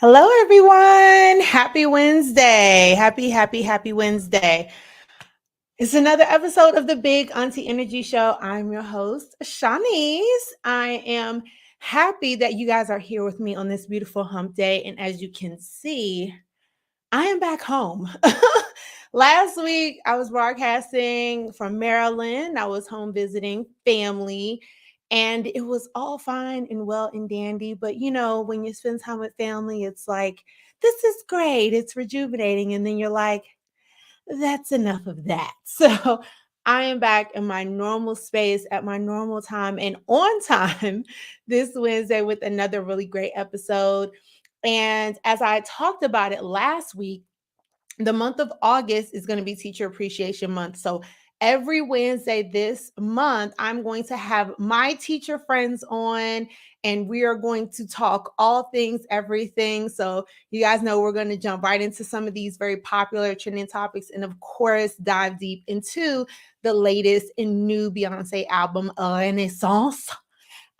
Hello, everyone. Happy Wednesday. Happy Wednesday. It's another episode of the Big Auntie Energy Show. I'm your host, Shanice. I am happy that you guys are here with me on this beautiful hump day. And as you can see, I am back home. Last week, I was broadcasting from Maryland. I was home visiting family, and it was all fine and well and dandy. But when you spend time with family, it's like, this is great. It's rejuvenating. And then you're like, that's enough of that. So I am back in my normal space at my normal time and on time this Wednesday with another really great episode. And as I talked about it last week, the month of August is going to be Teacher Appreciation Month. So every Wednesday this month, I'm going to have my teacher friends on, and we are going to talk all things, everything. So you guys know we're going to jump right into some of these very popular trending topics, and of course, dive deep into the latest and new Beyonce album, Renaissance.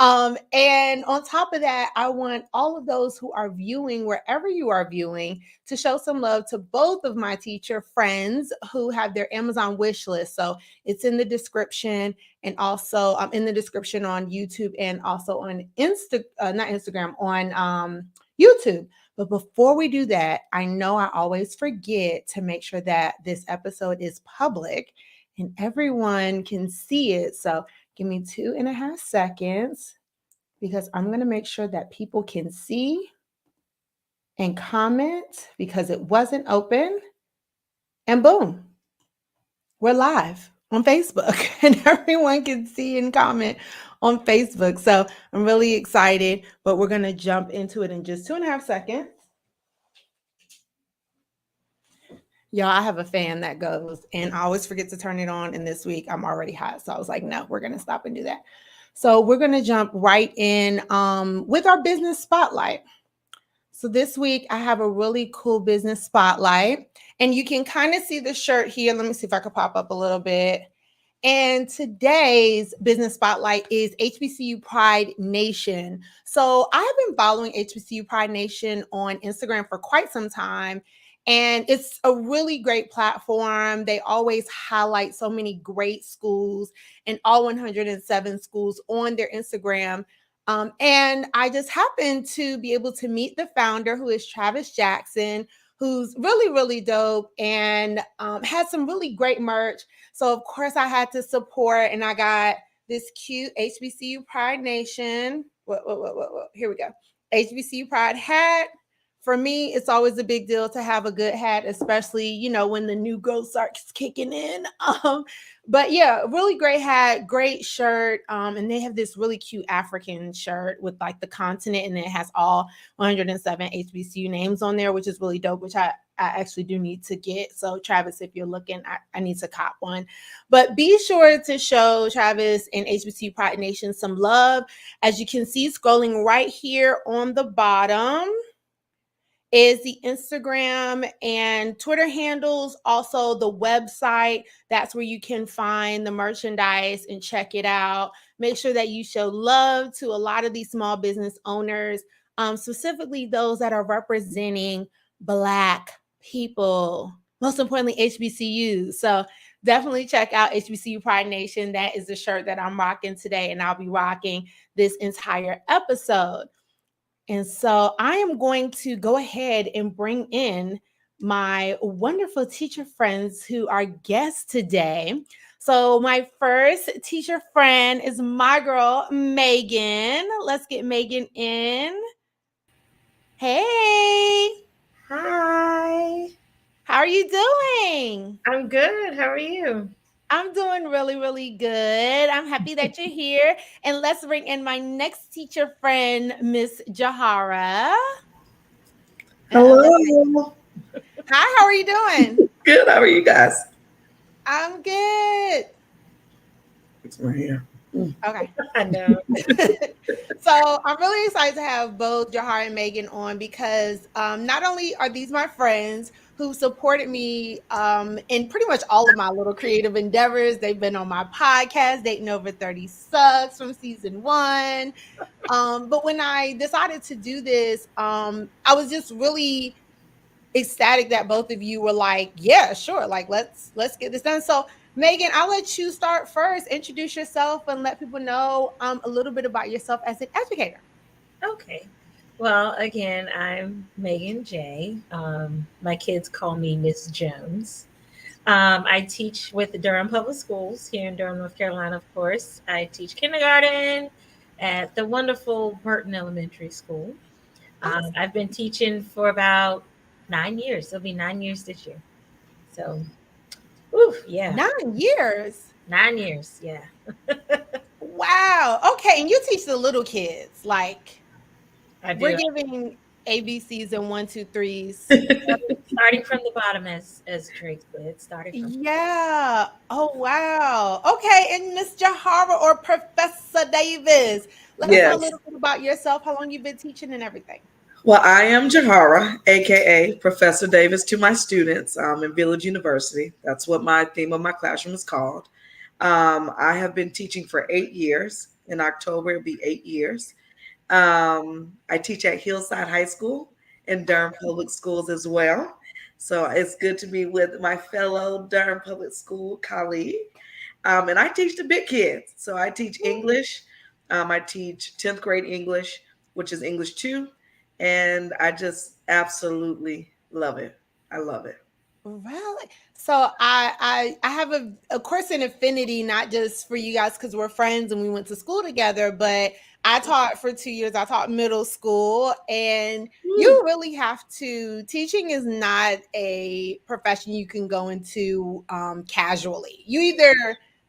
And on top of that, I want all of those who are viewing, wherever you are viewing, to show some love to both of my teacher friends who have their Amazon wish list. So it's in the description, and also in the description on YouTube, and also on not Instagram, on YouTube. But before we do that, I know I always forget to make sure that this episode is public and everyone can see it. So give me 2.5 seconds, because I'm going to make sure that people can see and comment, because it wasn't open. And boom, we're live on Facebook and everyone can see and comment on Facebook. So I'm really excited, but we're going to jump into it in just 2.5 seconds. Y'all, I have a fan that goes, and I always forget to turn it on. And this week I'm already hot. So I was like, no, we're going to stop and do that. So we're going to jump right in with our business spotlight. So this week I have a really cool business spotlight, and you can kind of see the shirt here. Let me see if I can pop up a little bit. And today's business spotlight is HBCU Pride Nation. So I've been following HBCU Pride Nation on Instagram for quite some time, and it's a really great platform. They always highlight so many great schools and all 107 schools on their Instagram. And I just happened to be able to meet the founder, who is Travis Jackson, who's really, really dope, and has some really great merch. So, of course, I had to support, and I got this cute HBCU Pride Nation. Here we go. HBCU Pride hat. For me, it's always a big deal to have a good hat, especially, when the new growth starts kicking in. But yeah, really great hat, great shirt. And they have this really cute African shirt with like the continent, and it has all 107 HBCU names on there, which is really dope, which I actually do need to get. So Travis, if you're looking, I need to cop one. But be sure to show Travis and HBCU Pride Nation some love. As you can see, scrolling right here on the bottom is the Instagram and Twitter handles, also the website. That's where you can find the merchandise and check it out. Make sure that you show love to a lot of these small business owners, specifically those that are representing Black people, most importantly, HBCUs. So definitely check out HBCU Pride Nation. That is the shirt that I'm rocking today, and I'll be rocking this entire episode. And so I am going to go ahead and bring in my wonderful teacher friends who are guests today. So my first teacher friend is my girl, Megan. Let's get Megan in. Hey, Hi, how are you doing? I'm good. How are you? I'm doing really, really good. I'm happy that you're here. And let's bring in my next teacher friend, Miss Jahara. Let's see. Hello. Hi, how are you doing? Good. How are you guys? I'm good. It's right here. Okay. I know. So I'm really excited to have both Jahar and Megan on, because not only are these my friends who supported me in pretty much all of my little creative endeavors. They've been on my podcast, Dating Over 30 Sucks from season 1. But when I decided to do this, I was just really ecstatic that both of you were like, yeah, sure, like let's get this done. So Megan, I'll let you start first. Introduce yourself and let people know a little bit about yourself as an educator. Okay. Well, again, I'm Megan J. My kids call me Miss Jones. I teach with the Durham Public Schools here in Durham, North Carolina, of course. I teach kindergarten at the wonderful Burton Elementary School. Awesome. I've been teaching for about 9 years. It'll be 9 years this year. So, yeah. 9 years. 9 years, yeah. Wow. Okay, and you teach the little kids. Like I do. we're giving ABCs and 1, 2, 3s. Starting from the bottom, as Drake said. Starting from Yeah. Oh wow. Okay, and Miss Jahara or Professor Davis, let us know a Yes. little bit about yourself, how long you've been teaching and everything. Well, I am Jahara, aka Professor Davis to my students in Village University. That's what my theme of my classroom is called. I have been teaching for 8 years. In October, it'll be 8 years. I teach at Hillside High School in Durham Public Schools as well. So it's good to be with my fellow Durham Public School colleague. And I teach the big kids. So I teach English. I teach 10th grade English, which is English 2. And I just absolutely love it. I love it. Really? So I have a course in affinity, not just for you guys because we're friends and we went to school together, but I taught for 2 years. I taught middle school, and you really have to. Teaching is not a profession you can go into casually. You either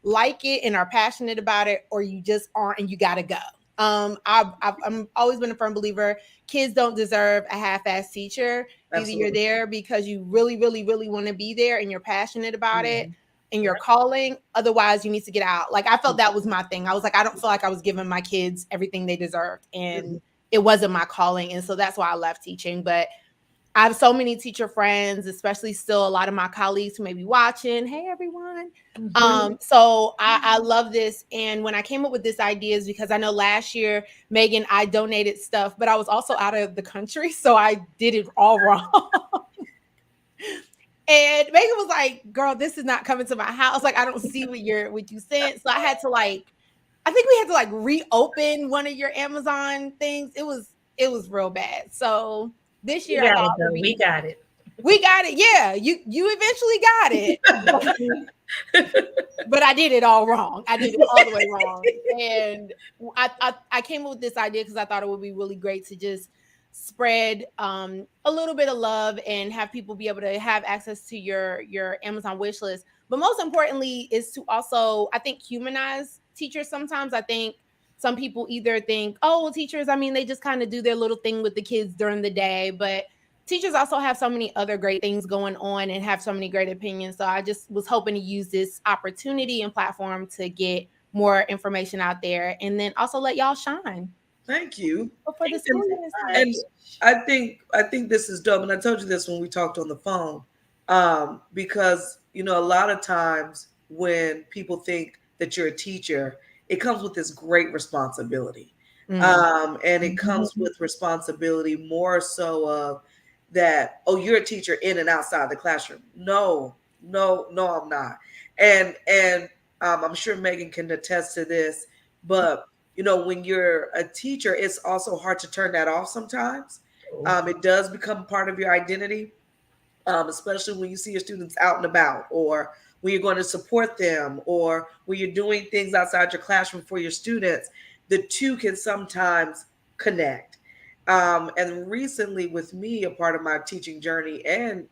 like it and are passionate about it, or you just aren't, and you got to go. I'm always been a firm believer. Kids don't deserve a half-ass teacher. Either you're Absolutely. there because you really, really, really want to be there and you're passionate about it Mhm. and you're calling. Otherwise, you need to get out. Like I felt that was my thing. I was like, I don't feel like I was giving my kids everything they deserved, and it wasn't my calling. And so that's why I left teaching. But I have so many teacher friends, especially still a lot of my colleagues who may be watching. Hey, everyone. So I love this. And when I came up with this idea is because I know last year, Megan, I donated stuff, but I was also out of the country. So I did it all wrong. And Megan was like, girl, this is not coming to my house. Like, I don't see what you sent. So I had to I think we had to reopen one of your Amazon things. It was real bad. So this year I thought we got it. We got it. Yeah, you eventually got it. But I did it all wrong. I did it all the way wrong. And I came up with this idea because I thought it would be really great to just spread a little bit of love and have people be able to have access to your Amazon wish list. But most importantly is to also, I think, humanize teachers. Sometimes I think some people either think, oh, well, teachers, I mean, they just kind of do their little thing with the kids during the day. But teachers also have so many other great things going on and have so many great opinions. So I just was hoping to use this opportunity and platform to get more information out there and then also let y'all shine. Thank you. Before the school year And starts. I think this is dope. And I told you this when we talked on the phone. Because a lot of times when people think that you're a teacher, it comes with this great responsibility. And it comes with responsibility more so of that, oh, you're a teacher in and outside the classroom. No, I'm not. And I'm sure Megan can attest to this, but when you're a teacher, it's also hard to turn that off sometimes. It does become part of your identity, especially when you see your students out and about, or when you're going to support them, or when you're doing things outside your classroom for your students. The two can sometimes connect. And recently, with me, a part of my teaching journey and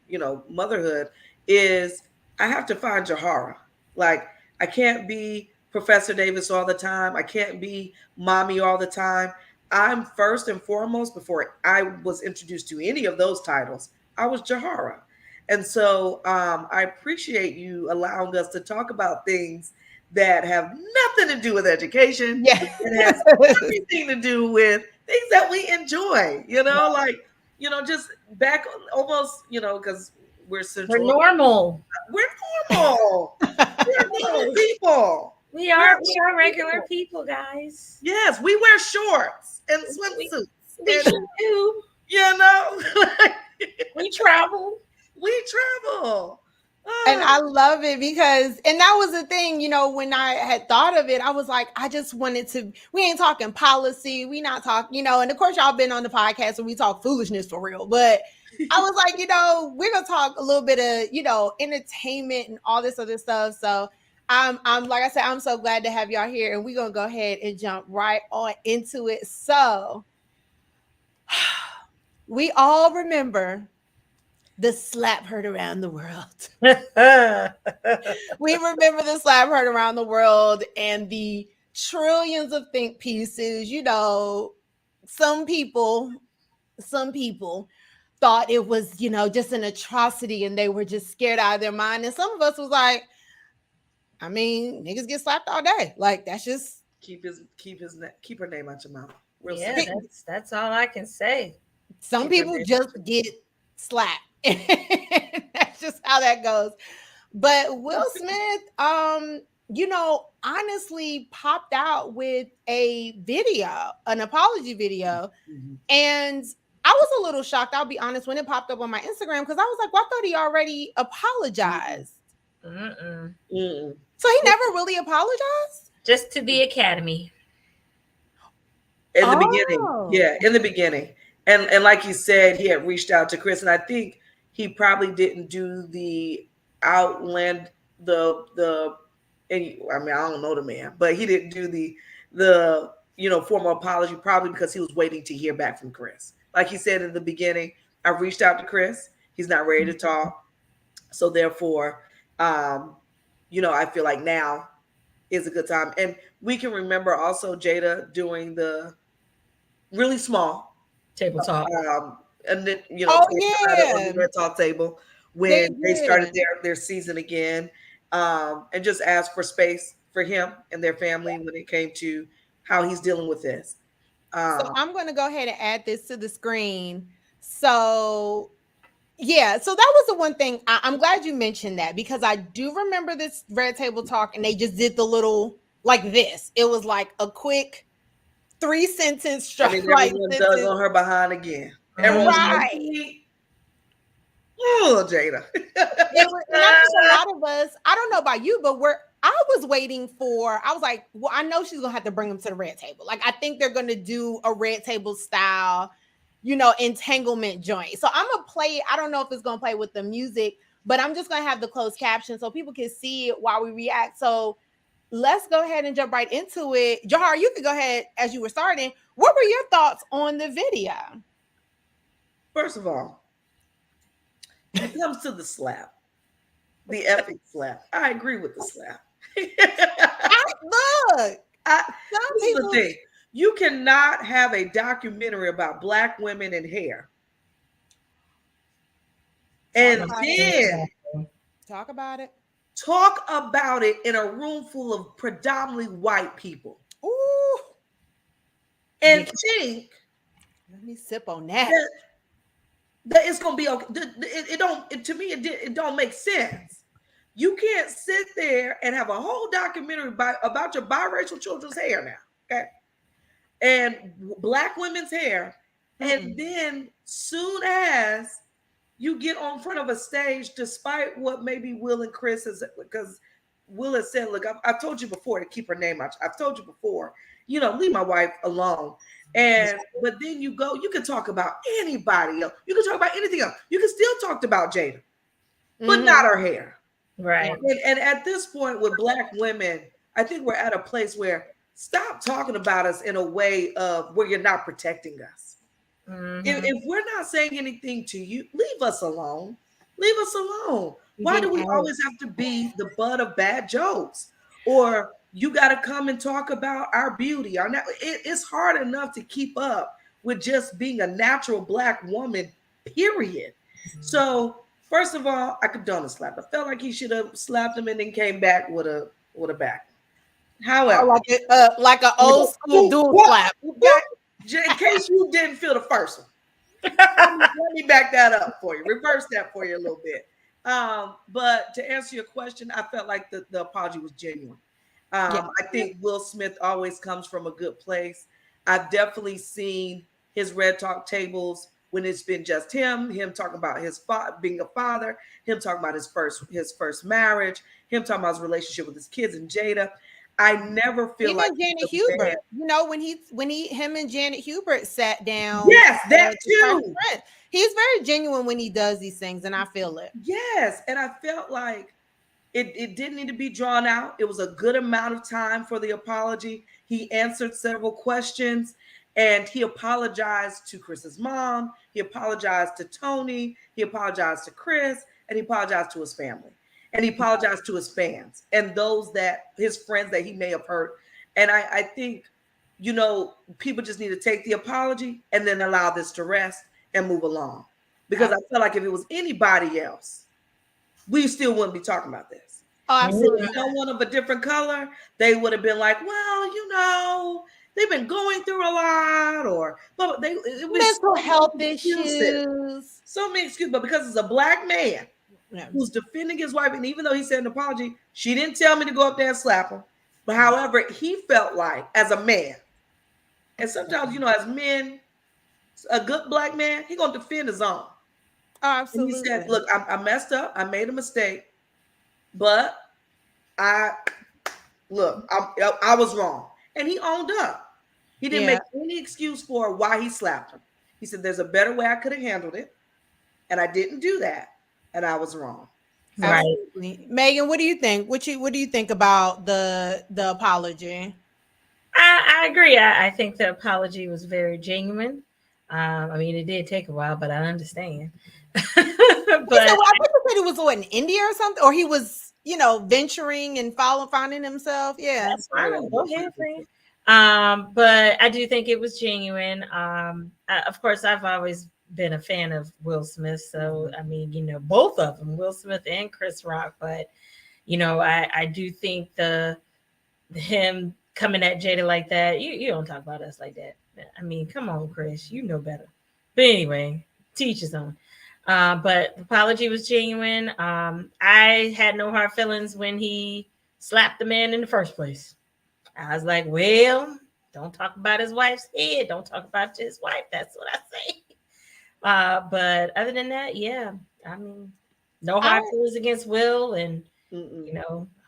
motherhood is I have to find Jahara. Like I can't be Professor Davis all the time. I can't be mommy all the time. I'm first and foremost, before I was introduced to any of those titles, I was Jahara. And so I appreciate you allowing us to talk about things that have nothing to do with education. Yeah. It has everything to do with things that we enjoy, just back almost, because we're central. We're normal. We're normal. We're normal people. We are regular people, guys. Yes, we wear shorts and swimsuits. We sure do. You know, we travel. We travel. And I love it because, and that was the thing, you know, when I had thought of it, I was like, I just wanted to, we ain't talking policy. We not talking, you know, and of course y'all been on the podcast and we talk foolishness for real, but I was like, you know, we're going to talk a little bit of, you know, entertainment and all this other stuff. So I'm like I said, I'm so glad to have y'all here and we're going to go ahead and jump right on into it. So we all remember the slap heard around the world. We remember the slap heard around the world and the trillions of think pieces. You know, some people thought it was, you know, just an atrocity and they were just scared out of their mind. And some of us was like, I mean, niggas get slapped all day. Like, that's just keep her name out your mouth. Yeah, that's all I can say. Some people just get slapped. That's just how that goes. But Will Smith, you know, honestly popped out with a video, an apology video. Mm-hmm. And I was a little shocked, I'll be honest, when it popped up on my Instagram, because I was like, well, I thought he already apologized. So he never really apologized? Just to the Academy. In the beginning. Yeah, in the beginning. And like you said, he had reached out to Chris, and I think he probably didn't do the outland I mean, I don't know the man, but he didn't do the you know, formal apology, probably because he was waiting to hear back from Chris. Like he said in the beginning, I reached out to Chris. He's not ready to talk. So therefore, you know, I feel like now is a good time. And we can remember also Jada doing the really small table talk. And then, you know, on the Red Talk table when they started their season again, and just asked for space for him and their family when it came to how he's dealing with this. So I'm going to go ahead and add this to the screen. So yeah, so that was the one thing. I'm glad you mentioned that because I do remember this Red Table Talk and they just did the little like this. It was like a quick 3-sentence structure. Everyone dug on her behind again. Everyone's right. Like, oh, Jada. It was not a lot of us. I don't know about you, but I was waiting for, I was like, well, I know she's going to have to bring them to the red table. Like, I think they're going to do a red table style, you know, entanglement joint. So I'm going to play, I don't know if it's going to play with the music, but I'm just going to have the closed caption so people can see it while we react. So let's go ahead and jump right into it. Jahar, you could go ahead as you were starting. What were your thoughts on the video? First of all, when it comes to the slap, the epic slap, I agree with the slap. This is the thing. You cannot have a documentary about Black women and hair. And then talk about it in a room full of predominantly white people. Ooh. And think, let me sip on that. That it's gonna be okay. It don't make sense. You can't sit there and have a whole documentary about your biracial children's hair now, okay? And Black women's hair, and then soon as you get on front of a stage, despite what maybe Will and Chris is, because Will has said, look, I've told you before to keep her name out. I've told you before, you know, leave my wife alone. But then you can talk about anybody else. You can talk about anything else. You can still talk about Jada, but not her hair. Right. And at this point with Black women, I think we're at a place where stop talking about us in a way of where you're not protecting us. If we're not saying anything to you, leave us alone. Leave us alone. Why do we always have to be the butt of bad jokes? Or you got to come and talk about our beauty. It's hard enough to keep up with just being a natural Black woman, period. So, first of all, I condone the slap. I felt like he should have slapped him and then came back with a back. However, like an old school dual slap. In case you didn't feel the first one, let me back that up for you. Reverse that for you a little bit. But to answer your question, I felt like the apology was genuine. Yeah. I think Will Smith always comes from a good place. I've definitely seen his red talk tables when it's been just him talking about his being a father, him talking about his first marriage, him talking about his relationship with his kids and Jada. I never feel like Even he's Janet a man. Hubert, when him and Janet Hubert sat down Yes, that to Fresh too. Prince. He's very genuine when he does these things, and I feel it. Yes, and I felt like it didn't need to be drawn out. It was a good amount of time for the apology. He answered several questions and he apologized to Chris's mom. He apologized to Tony. He apologized to Chris and he apologized to his family. And he apologized to his fans and those that his friends that he may have hurt. And I think, people just need to take the apology and then allow this to rest and move along. Because I feel like if it was anybody else, we still wouldn't be talking about this. Oh, absolutely. Someone of a different color, they would have been like, well, they've been going through a lot, but it was Mental health excuses. issues. So many excuses, but because it's a black man Yeah. who's defending his wife, and even though he said an apology, she didn't tell me to go up there and slap him. But however, he felt like as a man, and sometimes, as men, a good black man, he gonna defend his own. Oh, absolutely. And he said, look, I messed up, I made a mistake, but I was wrong. And he owned up. He didn't make any excuse for why he slapped him. He said, there's a better way I could have handled it. And I didn't do that. And I was wrong. Right. Absolutely. Megan, what do you think? What do you think about the apology? I agree. I think the apology was very genuine. I mean, it did take a while, but I understand. But I think he said it was in India or something, or he was, venturing and finding himself. Yeah, that's fine. Go ahead, friend. But I do think it was genuine. Of course, I've always been a fan of Will Smith, so I mean, both of them, Will Smith and Chris Rock. But I do think him coming at Jada like that, you don't talk about us like that. I mean, come on, Chris, you know better. But anyway, teach his own. But the apology was genuine. I had no hard feelings when he slapped the man in the first place. I was like, well, don't talk about his wife's head. Don't talk about his wife. That's what I say. But other than that, yeah, I mean, no hard feelings against Will. And,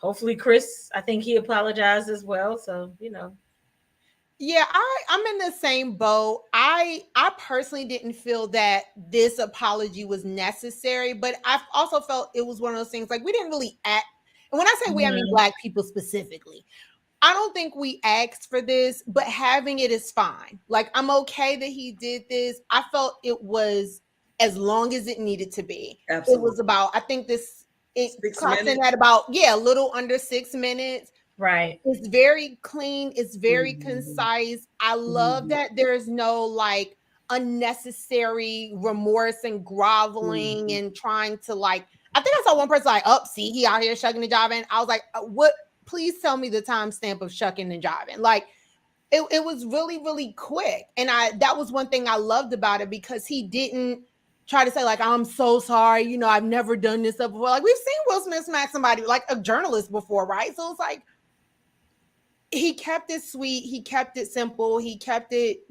hopefully Chris, I think he apologized as well. So, Yeah, I'm in the same boat. I personally didn't feel that this apology was necessary, but I also felt it was one of those things like we didn't really act. And when I say we, I mean Black people specifically. I don't think we asked for this, but having it is fine. Like, I'm okay that he did this. I felt it was as long as it needed to be. Absolutely. It was about, I think it clocks in minutes. at about, a little under 6 minutes. Right. It's very clean. It's very concise. I love that there's no like unnecessary remorse and groveling and trying to like, I think I saw one person like, see, he out here shucking and jiving. I was like, what? Please tell me the timestamp of shucking and jiving. Like it was really, really quick. And that was one thing I loved about it because he didn't try to say like, I'm so sorry. I've never done this stuff before. Like we've seen Will Smith smack somebody like a journalist before, right? So it's like, he kept it sweet. He kept it simple. He kept it,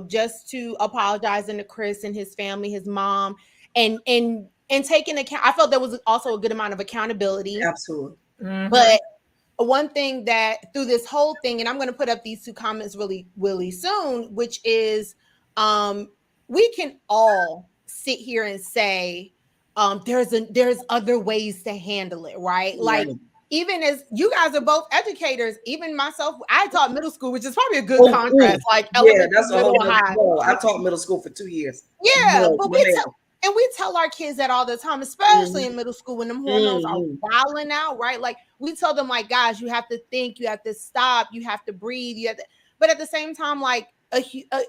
just to apologizing to Chris and his family, his mom, and taking account. I felt there was also a good amount of accountability. Absolutely. Mm-hmm. But one thing that through this whole thing, and I'm going to put up these 2 comments really soon, which is we can all sit here and say there's other ways to handle it, right? Like even as you guys are both educators, even myself, I taught middle school, which is probably a good contrast. Like yeah, that's a whole high. I taught middle school for 2 years. Yeah, but we tell our kids that all the time, especially in middle school when them hormones are wilding out, right? Like we tell them, like, guys, you have to think, you have to stop, you have to breathe, but at the same time, like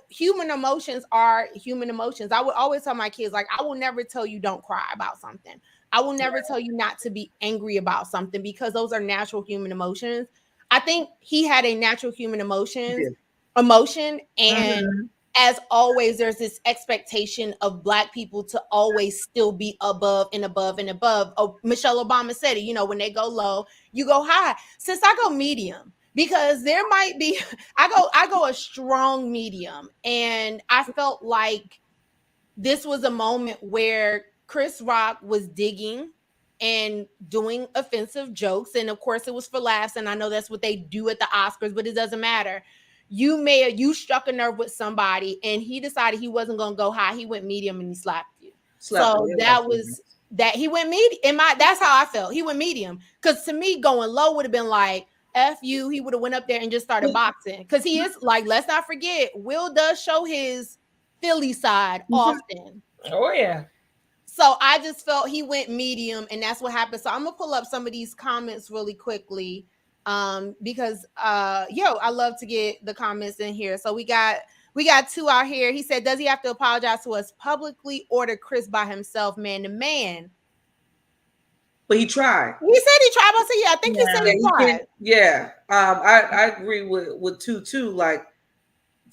human emotions are human emotions. I would always tell my kids, like, I will never tell you don't cry about something. I will never tell you not to be angry about something because those are natural human emotions. I think he had a natural human emotion, and as always, there's this expectation of Black people to always still be above and above and above. Oh, Michelle Obama said it, you know, when they go low, you go high. Since I go medium, because there might be, I go a strong medium. And I felt like this was a moment where Chris Rock was digging and doing offensive jokes. And of course, it was for laughs. And I know that's what they do at the Oscars, but it doesn't matter. You struck a nerve with somebody, and he decided he wasn't going to go high. He went medium and he slapped you. That was that he went medium. That's how I felt. He went medium, because to me, going low would have been like, F you. He would have went up there and just started boxing, because he is like, let's not forget, Will does show his Philly side often. Oh yeah. So I just felt he went medium, and that's what happened. So I'm gonna pull up some of these comments really quickly, because I love to get the comments in here. So we got two out here. He said, does he have to apologize to us publicly or to Chris by himself, man to man? But he tried. He said he tried. I said, yeah, I think he said he tried. Yeah. I agree with too. Like,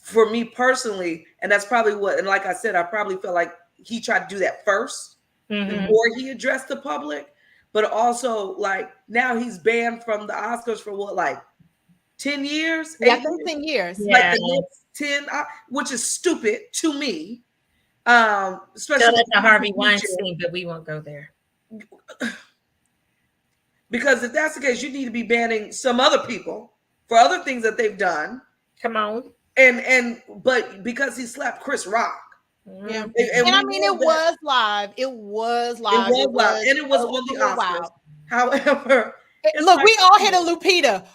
for me personally, and that's probably what, and like I said, I probably felt like he tried to do that first before he addressed the public. But also, like, now he's banned from the Oscars for what, like 10 years? Yeah, I think 10 years. Yeah. Like the next 10, which is stupid to me. Especially so that's the Harvey Weinstein, but we won't go there. Because if that's the case, you need to be banning some other people for other things that they've done. Come on. But because he slapped Chris Rock. Yeah. And I mean, it was live. It was live. It was live. And it was on the Oscars. Wow. However, look, we all hit a Lupita.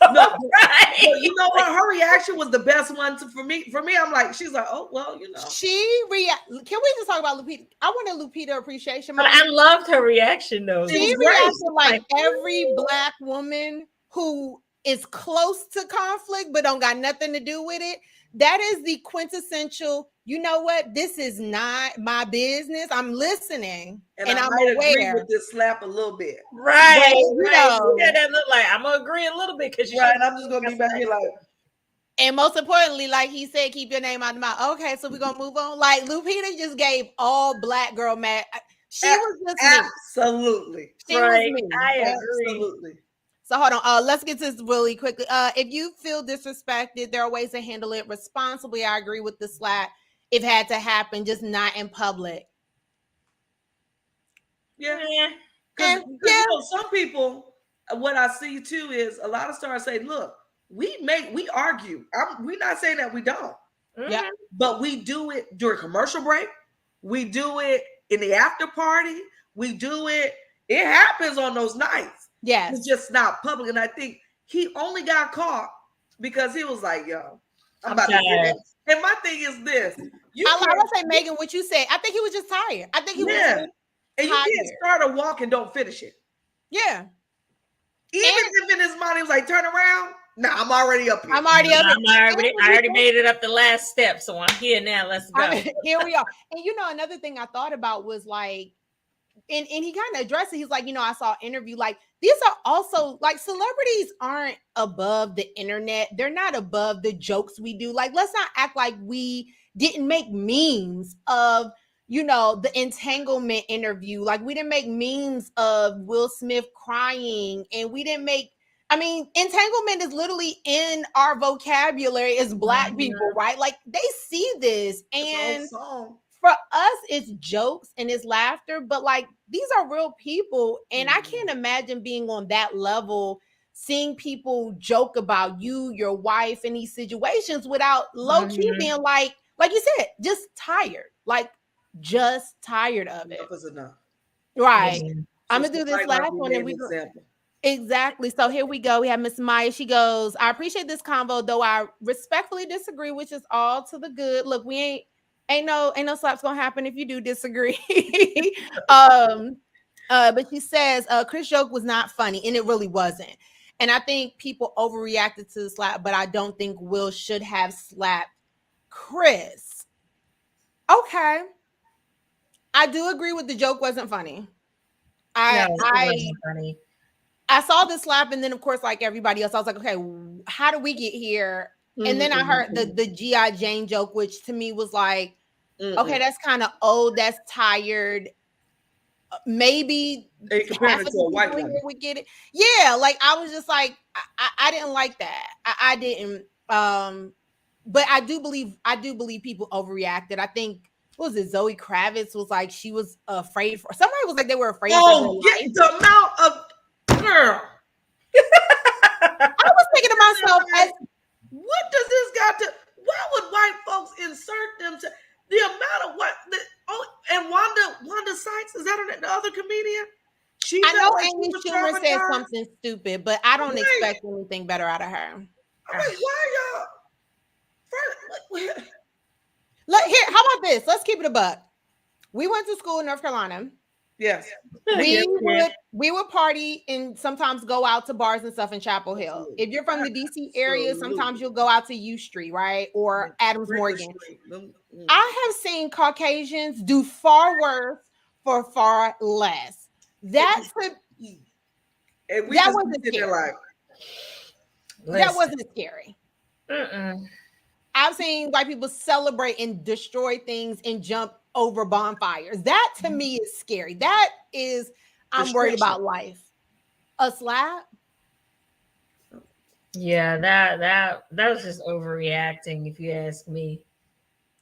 No, right. But you know what? Her reaction was the best one for me. For me, I'm like, she's like, oh well, you know. Can we just talk about Lupita? I want a Lupita appreciation. But I loved her reaction though. She reacted like every Black woman who is close to conflict but don't got nothing to do with it. That is the quintessential. You know what? This is not my business. I'm listening, and I'm aware. Agree with this slap a little bit, right? You know, yeah, that look like I'm gonna agree a little bit because right. And I'm just gonna be back here like. And most importantly, like he said, keep your name out of the mouth. Okay, so we're gonna move on. Like Lupita just gave all Black girl mad. She was just absolutely. She was me. I agree. Absolutely. So hold on. Let's get to this really quickly. If you feel disrespected, there are ways to handle it responsibly. I agree with the slap. If it had to happen, just not in public. Yeah. Because you know, some people, what I see too is a lot of stars say, look, we argue. We're not saying that we don't. Yeah. But we do it during commercial break. We do it in the after party. We do it. It happens on those nights. Yes. It's just not public. And I think he only got caught because he was like, yo, I'm about to do this. And my thing is this. I would say, Megan, what you said. I think he was just tired. I think he was and you tired. can't start a walk and don't finish it. Yeah. Even if in his mind he was like, turn around. Nah, I'm already up here. I already made it up the last step. So I'm here now. Let's go. Here we are. And you know, another thing I thought about was like, and he kind of addressed it. He's like, you know, I saw an interview. Like, these are also like celebrities aren't above the internet. They're not above the jokes we do. Like, let's not act like we didn't make memes of, you know, the entanglement interview. Like, we didn't make memes of Will Smith crying, and we didn't make. I mean, entanglement is literally in our vocabulary as Black people, right? Like, they see this, and for us, it's jokes and it's laughter, but like, these are real people. And I can't imagine being on that level, seeing people joke about you, your wife in these situations without low key being like you said, just tired, like just tired of it. Enough is enough. Right. I'm going to do this last one. And we Exactly. So here we go. We have Miss Maya. She goes, I appreciate this convo, though I respectfully disagree, which is all to the good. Look, we ain't no slaps gonna happen if you do disagree. But she says Chris' joke was not funny, and it really wasn't. And I think people overreacted to the slap, but I don't think Will should have slapped Chris. Okay. I do agree with the joke wasn't funny. Wasn't funny. I saw the slap, and then of course, like everybody else, I was like, okay, how do we get here? And then I heard the G.I. Jane joke, which to me was like, okay, that's kind of old, that's tired. Maybe comparing half it of to a the white people woman. here would get it. Yeah, like I was just like, I didn't like that. I didn't. But I do believe people overreacted. I think what was it? Zoe Kravitz was like she was afraid for. Somebody was like they were afraid for their life. The amount of girl. I was thinking to myself, as what does this got to? Why would white folks insert them to the amount of what? And Wanda Sykes, is that the other comedian? I know like Amy Schumer said something stupid, but I don't expect anything better out of her. I'm like, why y'all? Look here, how about this? Let's keep it a buck. We went to school in North Carolina. Yes. We would party and sometimes go out to bars and stuff in Chapel Hill. Absolutely. If you're from the DC area, sometimes you'll go out to U Street, right? Or Adams Morgan. I have seen Caucasians do far worse for far less. That wasn't scary. That wasn't scary. I've seen white people celebrate and destroy things and jump over bonfires. That to me is scary. That is, I'm worried about life. A slap? Yeah, that was just overreacting, if you ask me.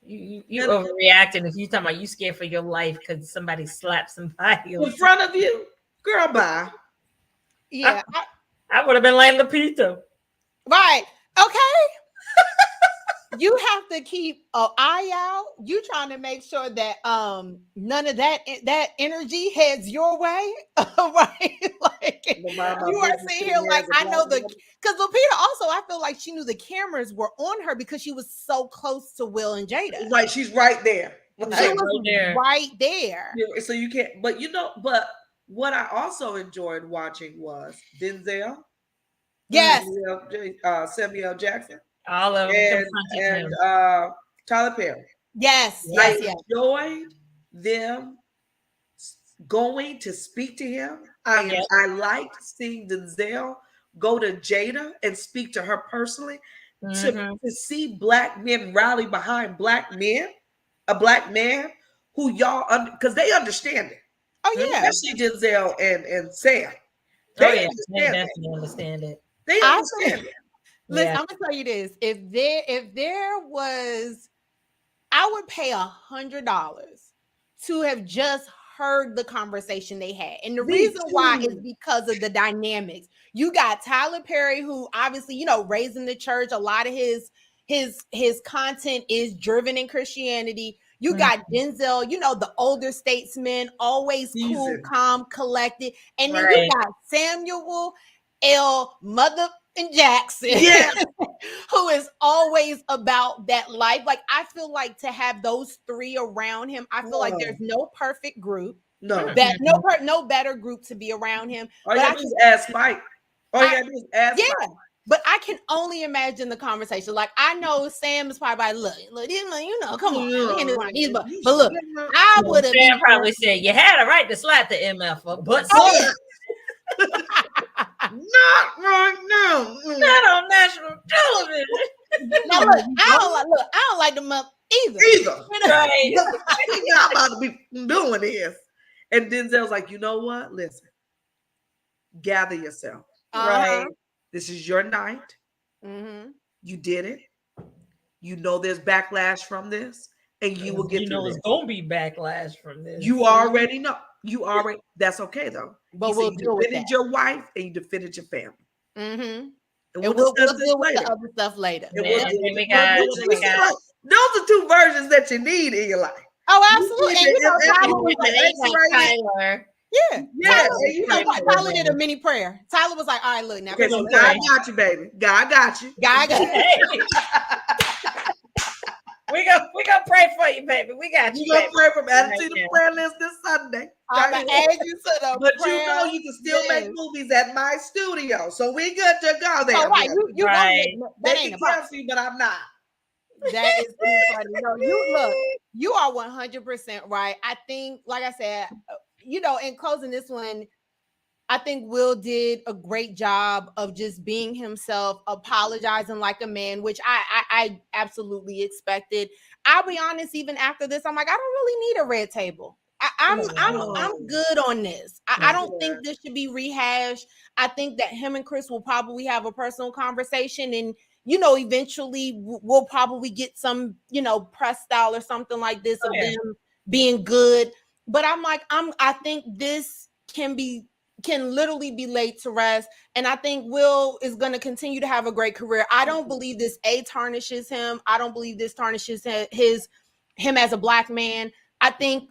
You overreacting if you talking about you scared for your life because somebody slapped somebody in front of you. Girl, bye. Yeah. I would have been like Lupita. Right. Okay. You have to keep an eye out. You trying to make sure that none of that energy heads your way, right? Like you are sitting here like I know because Lupita also I feel like she knew the cameras were on her because she was so close to Will and Jada. Right, she's right there. She was right there. So you can't. But but what I also enjoyed watching was Denzel. Yes. Samuel Jackson. All of them and Tyler Perry. Yes. I enjoyed them going to speak to him. I liked seeing Denzel go to Jada and speak to her personally. To see black men rally behind black men, a black man who y'all because they understand it. Oh yeah, especially Denzel and Sam. They definitely understand it. They understand it. Listen, I'm gonna tell you this: if there was, I would pay $100 to have just heard the conversation they had, and the reason why is because of the dynamics. You got Tyler Perry, who obviously raised in the church. A lot of his content is driven in Christianity. You got Denzel, the older statesman, always cool, calm, collected, and then you got Samuel L. Mother and Jackson, who is always about that life. Like I feel like to have those three around him, I feel like there's no perfect group. No better group to be around him. All you gotta do is ask Mike. All you gotta do is ask Mike. But I can only imagine the conversation. Like I know Sam is probably like, look, come on, but look, I would have. Sam probably said you had a right to slap the MF, but not right now. Not on national television. Now look, I don't like them up either. Right. We're not about to be doing this. And Denzel's like, you know what? Listen, gather yourself. Right. This is your night. You did it. You know there's backlash from this, and you will get through it's gonna be backlash from this. You already know. That's okay though. But you defended your wife and you defended your family. And we'll deal with the other stuff later. Those are two versions that you need in your life. Oh, absolutely. Tyler. Tyler did a mini prayer. Tyler was like, all right, look, now. Okay, so God got you, baby. God got you. God got you. We gonna pray for you, baby. We got you. We gonna pray for me. Add to the prayer list this Sunday. I'm gonna add you to the but prayer. You can still make movies at my studio, so we good to go there. Oh, right, you right. That ain't a but I'm not. That is too funny. No, you are 100% right. I think, like I said, in closing this one, I think Will did a great job of just being himself, apologizing like a man, which I absolutely expected. I'll be honest, even after this, I'm like, I don't really need a red table. I'm good on this. I don't think this should be rehashed. I think that him and Chris will probably have a personal conversation, and eventually we'll probably get some, press style or something like this of them being good. But I'm like, I think this can literally be laid to rest. And I think Will is going to continue to have a great career. I don't believe this tarnishes him. I don't believe this tarnishes him as a black man. I think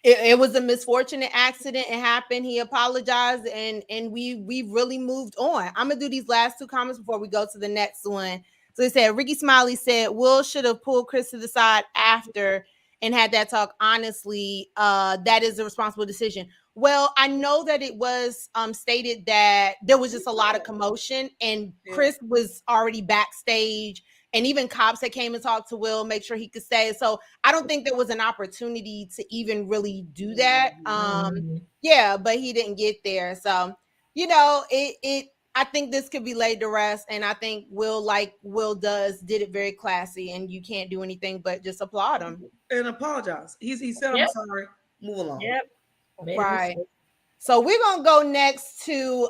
it was a misfortunate accident. It happened. He apologized, and we really moved on. I'm gonna do these last two comments before we go to the next one. So he said, Ricky Smiley said, Will should have pulled Chris to the side after and had that talk. Honestly, that is a responsible decision. Well, I know that it was stated that there was just a lot of commotion, and Chris was already backstage, and even cops that came and talked to Will, make sure he could stay. So I don't think there was an opportunity to even really do that. Yeah, but he didn't get there. So, I think this could be laid to rest. And I think Will, like Will does, did it very classy, and you can't do anything but just applaud him. And apologize. He said, I'm sorry. Move along. Yep. Right. So we're gonna go next to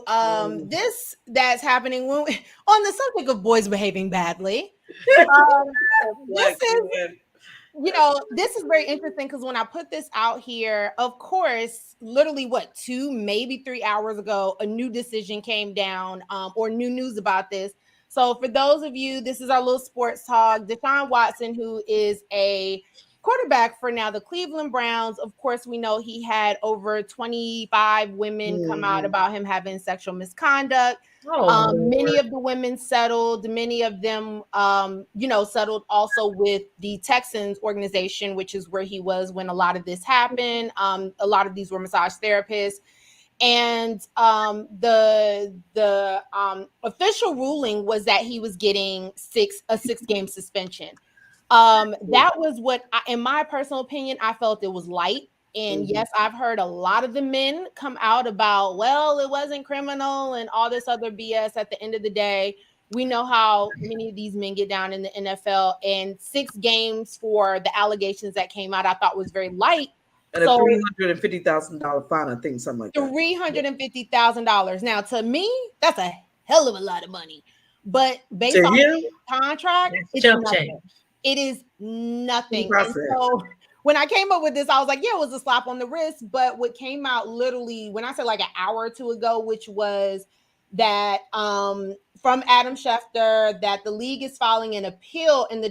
this that's happening on the subject of boys behaving badly. This is very interesting because when I put this out here, of course, literally 2, maybe 3 hours ago, a new decision came down or new news about this. So for those of you, this is our little sports talk. Deshaun Watson, who is a quarterback for now the Cleveland Browns. Of course, we know he had over 25 women come out about him having sexual misconduct. Many of the women settled. Many of them, settled also with the Texans organization, which is where he was when a lot of this happened. A lot of these were massage therapists. And the official ruling was that he was getting a 6-game suspension. That was what, in my personal opinion, I felt it was light. And yes, I've heard a lot of the men come out about, well, it wasn't criminal and all this other BS. At the end of the day, we know how many of these men get down in the NFL, and 6 games for the allegations that came out, I thought was very light. And a $350,000 fine, I think, something like that. $350,000. Now, to me, that's a hell of a lot of money. But based on the contract, it's nothing. It is nothing. And so when I came up with this, I was like, yeah, it was a slap on the wrist. But what came out literally, when I said like an hour or two ago, which was that from Adam Schefter, that the league is filing an appeal in the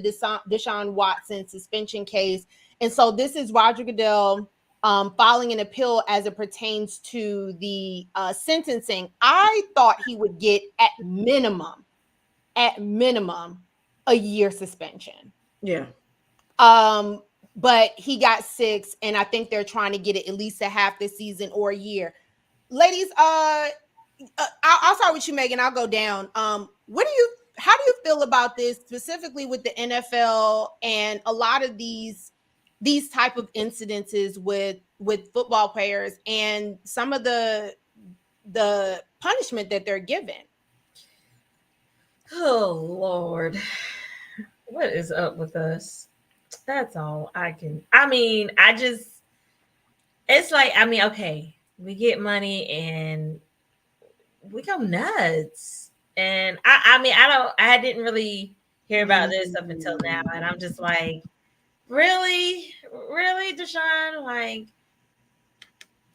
Deshaun Watson suspension case. And so this is Roger Goodell filing an appeal as it pertains to the sentencing. I thought he would get at minimum, a year suspension. Yeah. But he got 6, and I think they're trying to get it at least a half the season or a year. Ladies, I'll start with you, Megan. I'll go down. How do you feel about this, specifically with the NFL and a lot of these type of incidences with football players and some of the punishment that they're given? Oh Lord, what is up with us? That's all it's like, okay, we get money and we go nuts. And I didn't really hear about this up until now. And I'm just like, really, Deshaun? Like,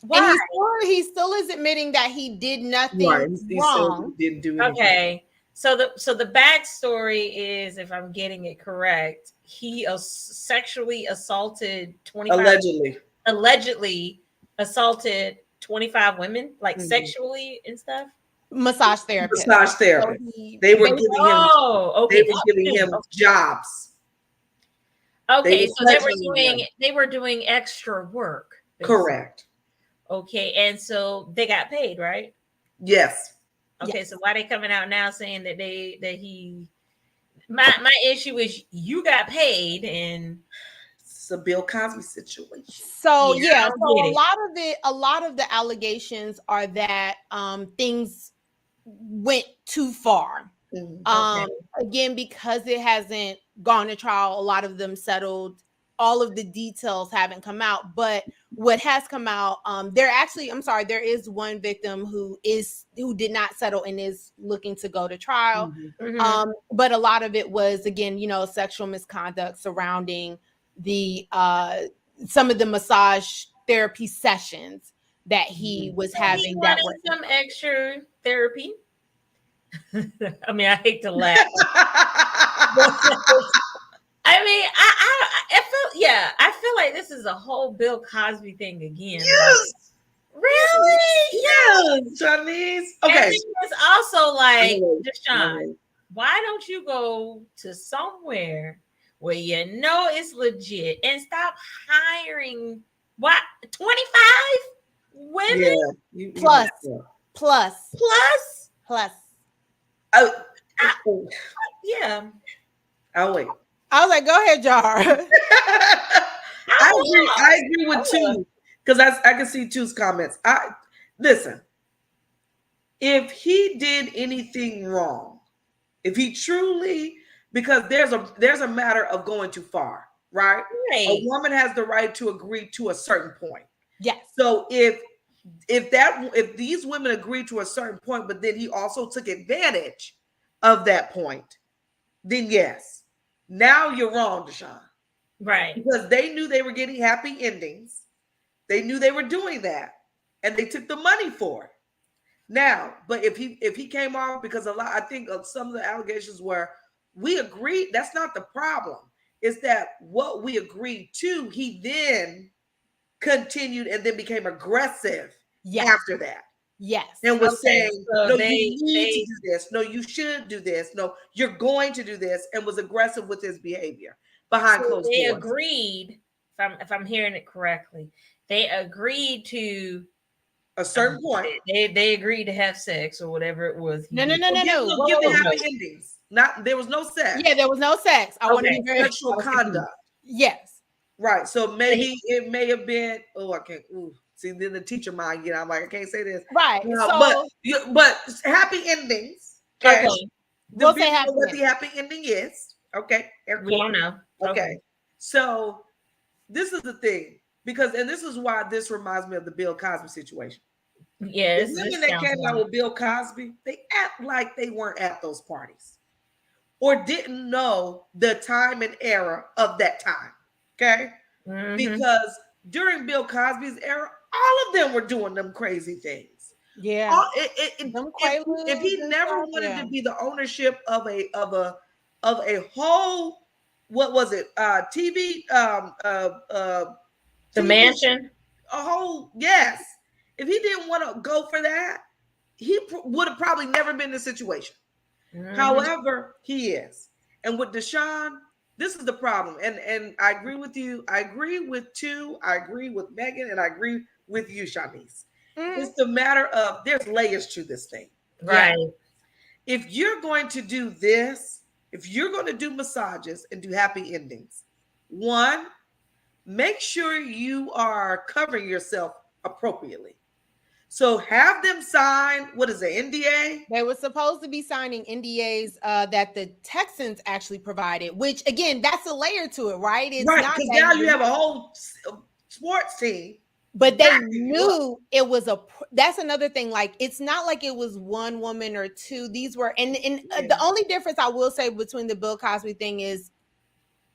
why? And he still is admitting that he did nothing wrong. He didn't do anything. Okay. So the backstory is, if I'm getting it correct, he sexually assaulted 25. Allegedly assaulted 25 women, like sexually and stuff. Massage therapist. So they were giving him jobs. Okay, so they were doing extra work. Basically. Correct. Okay, and so they got paid, right? Yes. Okay, yes. So why are they coming out now saying that my issue is you got paid, and It's a Bill Cosby situation. So Yeah, I so don't get it. a lot of the allegations are that things went too far. Mhm. Okay. Again, because it hasn't gone to trial, a lot of them settled. All of the details haven't come out, but what has come out, there is one victim who did not settle and is looking to go to trial. Mhm. Mhm. But a lot of it was, again, sexual misconduct surrounding the some of the massage therapy sessions that he was So he having that wanted were some extra therapy. I mean, I hate to laugh. I mean, I feel like this is a whole Bill Cosby thing again. Yes. Like, really? Yes, Chinese. And Okay. then it's also like, Wait, Deshaun, wait. why don't you go to somewhere where you know it's legit and stop hiring 25 women Yeah. You plus yeah. plus plus? plus. Oh, Yeah. I'll wait. I was like, go ahead, Jar. I agree with two because I can see two's comments. Listen, if he did anything wrong, if he truly, because there's a matter of going too far, right? A Right. woman has the right to agree to a certain point. Yes. So if these women agreed to a certain point, but then he also took advantage of that point, then yes, now you're wrong, Deshaun, Right. because they knew they were getting happy endings. They knew they were doing that, and they took the money for it. Now, but if he came off, because I think of some of the allegations where we agreed, that's not the problem. It's that what we agreed to, he then continued and then became aggressive after that. Yes. And was saying, so no, they you need to do this. No, you should do this. No, you're going to do this, and was aggressive with his behavior behind closed they doors. agreed, if I'm hearing it correctly, they agreed to A certain point. They agreed to have sex or whatever it was. No. Give the happy endings. There was no sex. Yeah, there was no sex. I want to be very sexual conduct. Yes. Right. So maybe it may have been. Oh, I can't. Ooh. See, then the teacher mind I'm like, I can't say this. Right. But happy endings. Okay. We'll say happy what the happy ending is. Okay. We don't know. Okay. So this is the thing, because this is why this reminds me of the Bill Cosby situation. Yes. The women that came out with Bill Cosby, they act like they weren't at those parties or didn't know the time and era of that time. Okay. Mm-hmm. Because during Bill Cosby's era, all of them were doing them crazy things. Yeah. If he never wanted to be the ownership of a whole, what was it? TV, the TV, mansion. A whole, yes. If he didn't want to go for that, he would have probably never been in this situation. Mm-hmm. However, he is. And with Deshaun, this is the problem. And I agree with you. I agree with two. I agree with Megan, and I agree with you, Shanice. Mm-hmm. It's the matter of there's layers to this thing. Right. Yeah. If you're going to do this, if you're going to do massages and do happy endings, one, make sure you are covering yourself appropriately. So have them sign, what is it, NDA? They were supposed to be signing NDAs that the Texans actually provided, which, again, that's a layer to it, right? It's right, because now you have a whole sports team. But they knew it was that's another thing. Like, it's not like it was one woman or two. These were, and the only difference I will say between the Bill Cosby thing is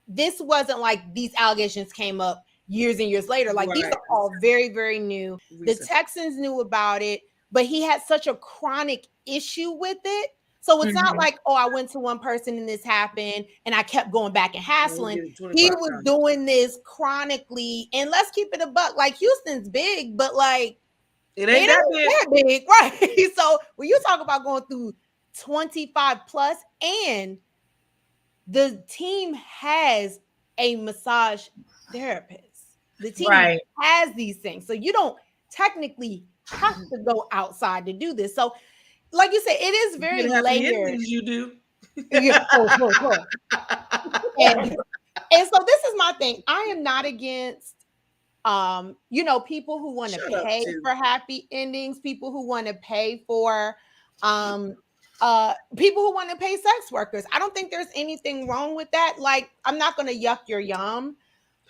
this wasn't like these allegations came up years and years later. Like, these are all very, very new. Recent. The Texans knew about it, but he had such a chronic issue with it. So it's not like, oh, I went to one person and this happened and I kept going back and hassling. He was doing this chronically. And let's keep it a buck. Like, Houston's big, but like, it ain't that big, right? So when you talk about going through 25 plus, and the team has a massage therapist. The team has these things. So you don't technically have to go outside to do this. So, like you said, it is very layered. You do. And so this is my thing. I am not against people who want to Shut up, pay too. for happy endings, people who want to pay for people who want to pay sex workers. I don't think there's anything wrong with that. Like, I'm not going to yuck your yum,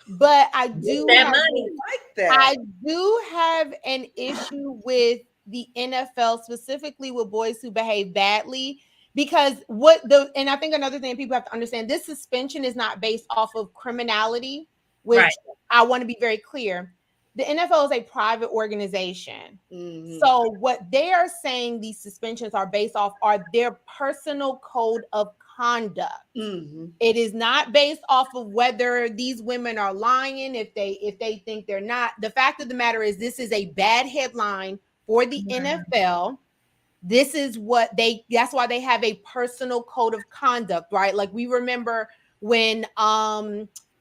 but I do that have money. Like that. I do have an issue with the NFL, specifically with boys who behave badly, because and I think another thing people have to understand, this suspension is not based off of criminality, which Right. I want to be very clear. The NFL is a private organization. Mhm. So what they are saying these suspensions are based off are their personal code of conduct. Mhm. It is not based off of whether these women are lying, if they think they're not. The fact of the matter is, this is a bad headline for the NFL. This is that's why they have a personal code of conduct, right? Like, we remember when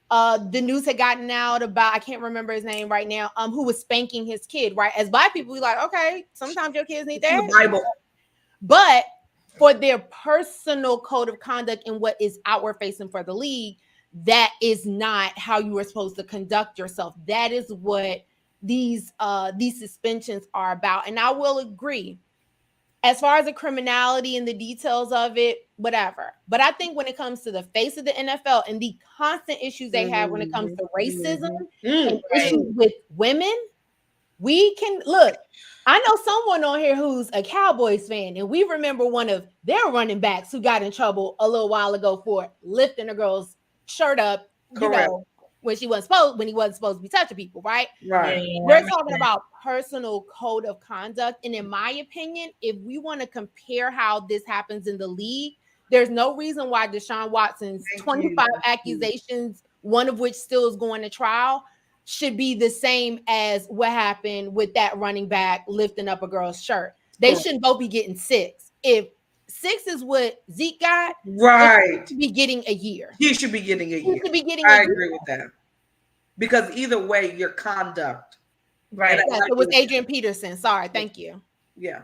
the news had gotten out about, I can't remember his name right now, who was spanking his kid, right? As Black people, we like, okay, sometimes your kids need that. The Bible. But for their personal code of conduct and what is outward facing for the league, that is not how you are supposed to conduct yourself. That is what these suspensions are about. And I will agree, as far as the criminality and the details of it, whatever. But I think when it comes to the face of the NFL and the constant issues they have when it comes to racism and issues with women, we can look. I know someone on here who's a Cowboys fan, and we remember one of their running backs who got in trouble a little while ago for lifting a girl's shirt up, Correct. when he wasn't supposed to be touching people, right? Right. Yeah, We're talking about personal code of conduct. And in my opinion, if we want to compare how this happens in the league, there's no reason why Deshaun Watson's 25 accusations, one of which still is going to trial, should be the same as what happened with that running back lifting up a girl's shirt. They shouldn't both be getting 6. If 6 is what Zeke got, right, he should be getting a year. He should be getting a year. He should be getting I agree with that. Because either way, your conduct. Right. Yes, it was Adrian Peterson. Sorry, thank you. Yeah.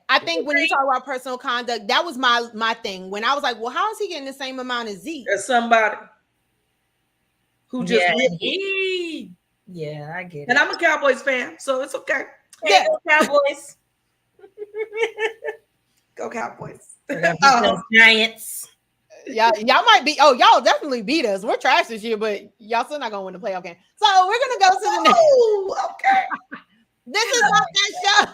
I think when you talk about personal conduct, that was my thing. When I was like, well, how is he getting the same amount as Zeke? As somebody who just I get it. And I'm a Cowboys fan, so it's okay. Hey, go Cowboys. Go Cowboys. Those Giants. Y'all might be. Oh, y'all definitely beat us. We're trash this year, but y'all still not gonna win the playoff game. So we're gonna go to the next. Oh, okay. This is not that show.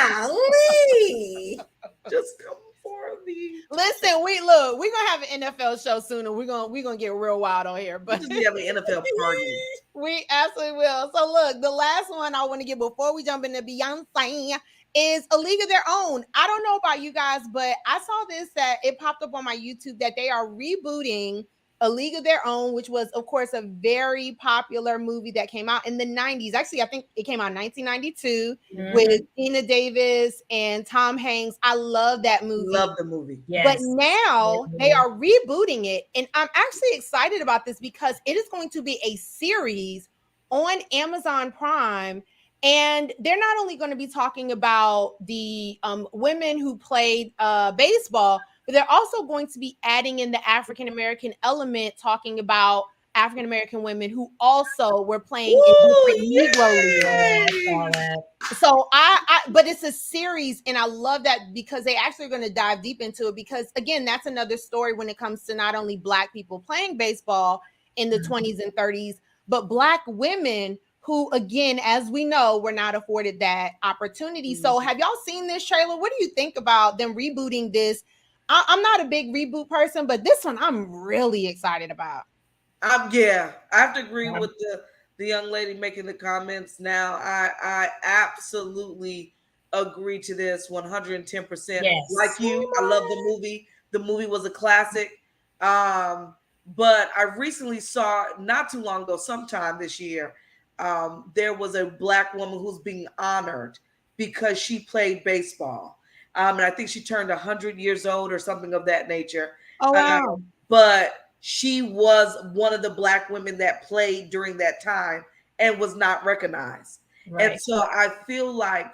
Golly. Just come for me. Listen, we're gonna have an NFL show soon, and we're gonna get real wild on here. But we have an NFL party. We absolutely will. So look, the last one I want to get before we jump into Beyonce is A League of Their Own. I don't know about you guys, but I saw this, that it popped up on my YouTube, that they are rebooting A League of Their Own, which was, of course, a very popular movie that came out in the 90s. Actually, I think it came out in 1992 with Tina Davis and Tom Hanks. I love that movie. Love the movie. Yes. But now they are rebooting it. And I'm actually excited about this because it is going to be a series on Amazon Prime. And they're not only going to be talking about the women who played baseball, but they're also going to be adding in the African-American element, talking about African-American women who also were playing in different Negro leagues. So but it's a series, and I love that because they actually are going to dive deep into it, because again, that's another story when it comes to not only Black people playing baseball in the 20s and 30s, but Black women who, again, as we know, were not afforded that opportunity. So have y'all seen this trailer? What do you think about them rebooting this? I'm not a big reboot person, but this one I'm really excited about. I have to agree with the young lady making the comments now. I absolutely agree to this 110%. Yes. Like you, I love the movie. The movie was a classic. But I recently saw, not too long ago, sometime this year, there was a Black woman who's being honored because she played baseball. And I think she turned 100 years old or something of that nature. Oh, wow. But she was one of the Black women that played during that time and was not recognized. Right. And so I feel like,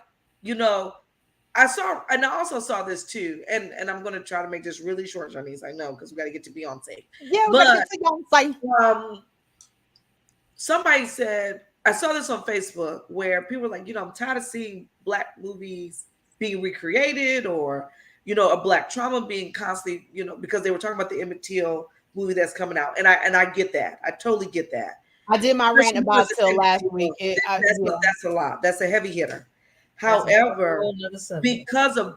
I saw, and I also saw this too, and I'm going to try to make this really short, Janice. I know because we got to get to Beyonce. Yeah, we gotta But get to Beyonce. Somebody said, I saw this on Facebook where people were like, I'm tired of seeing Black movies being recreated, or a Black trauma being constantly, because they were talking about the Emmett Till movie that's coming out, and I get that. I totally get that. I did my rant about Till last week. That's a lot. That's a heavy hitter. That's However,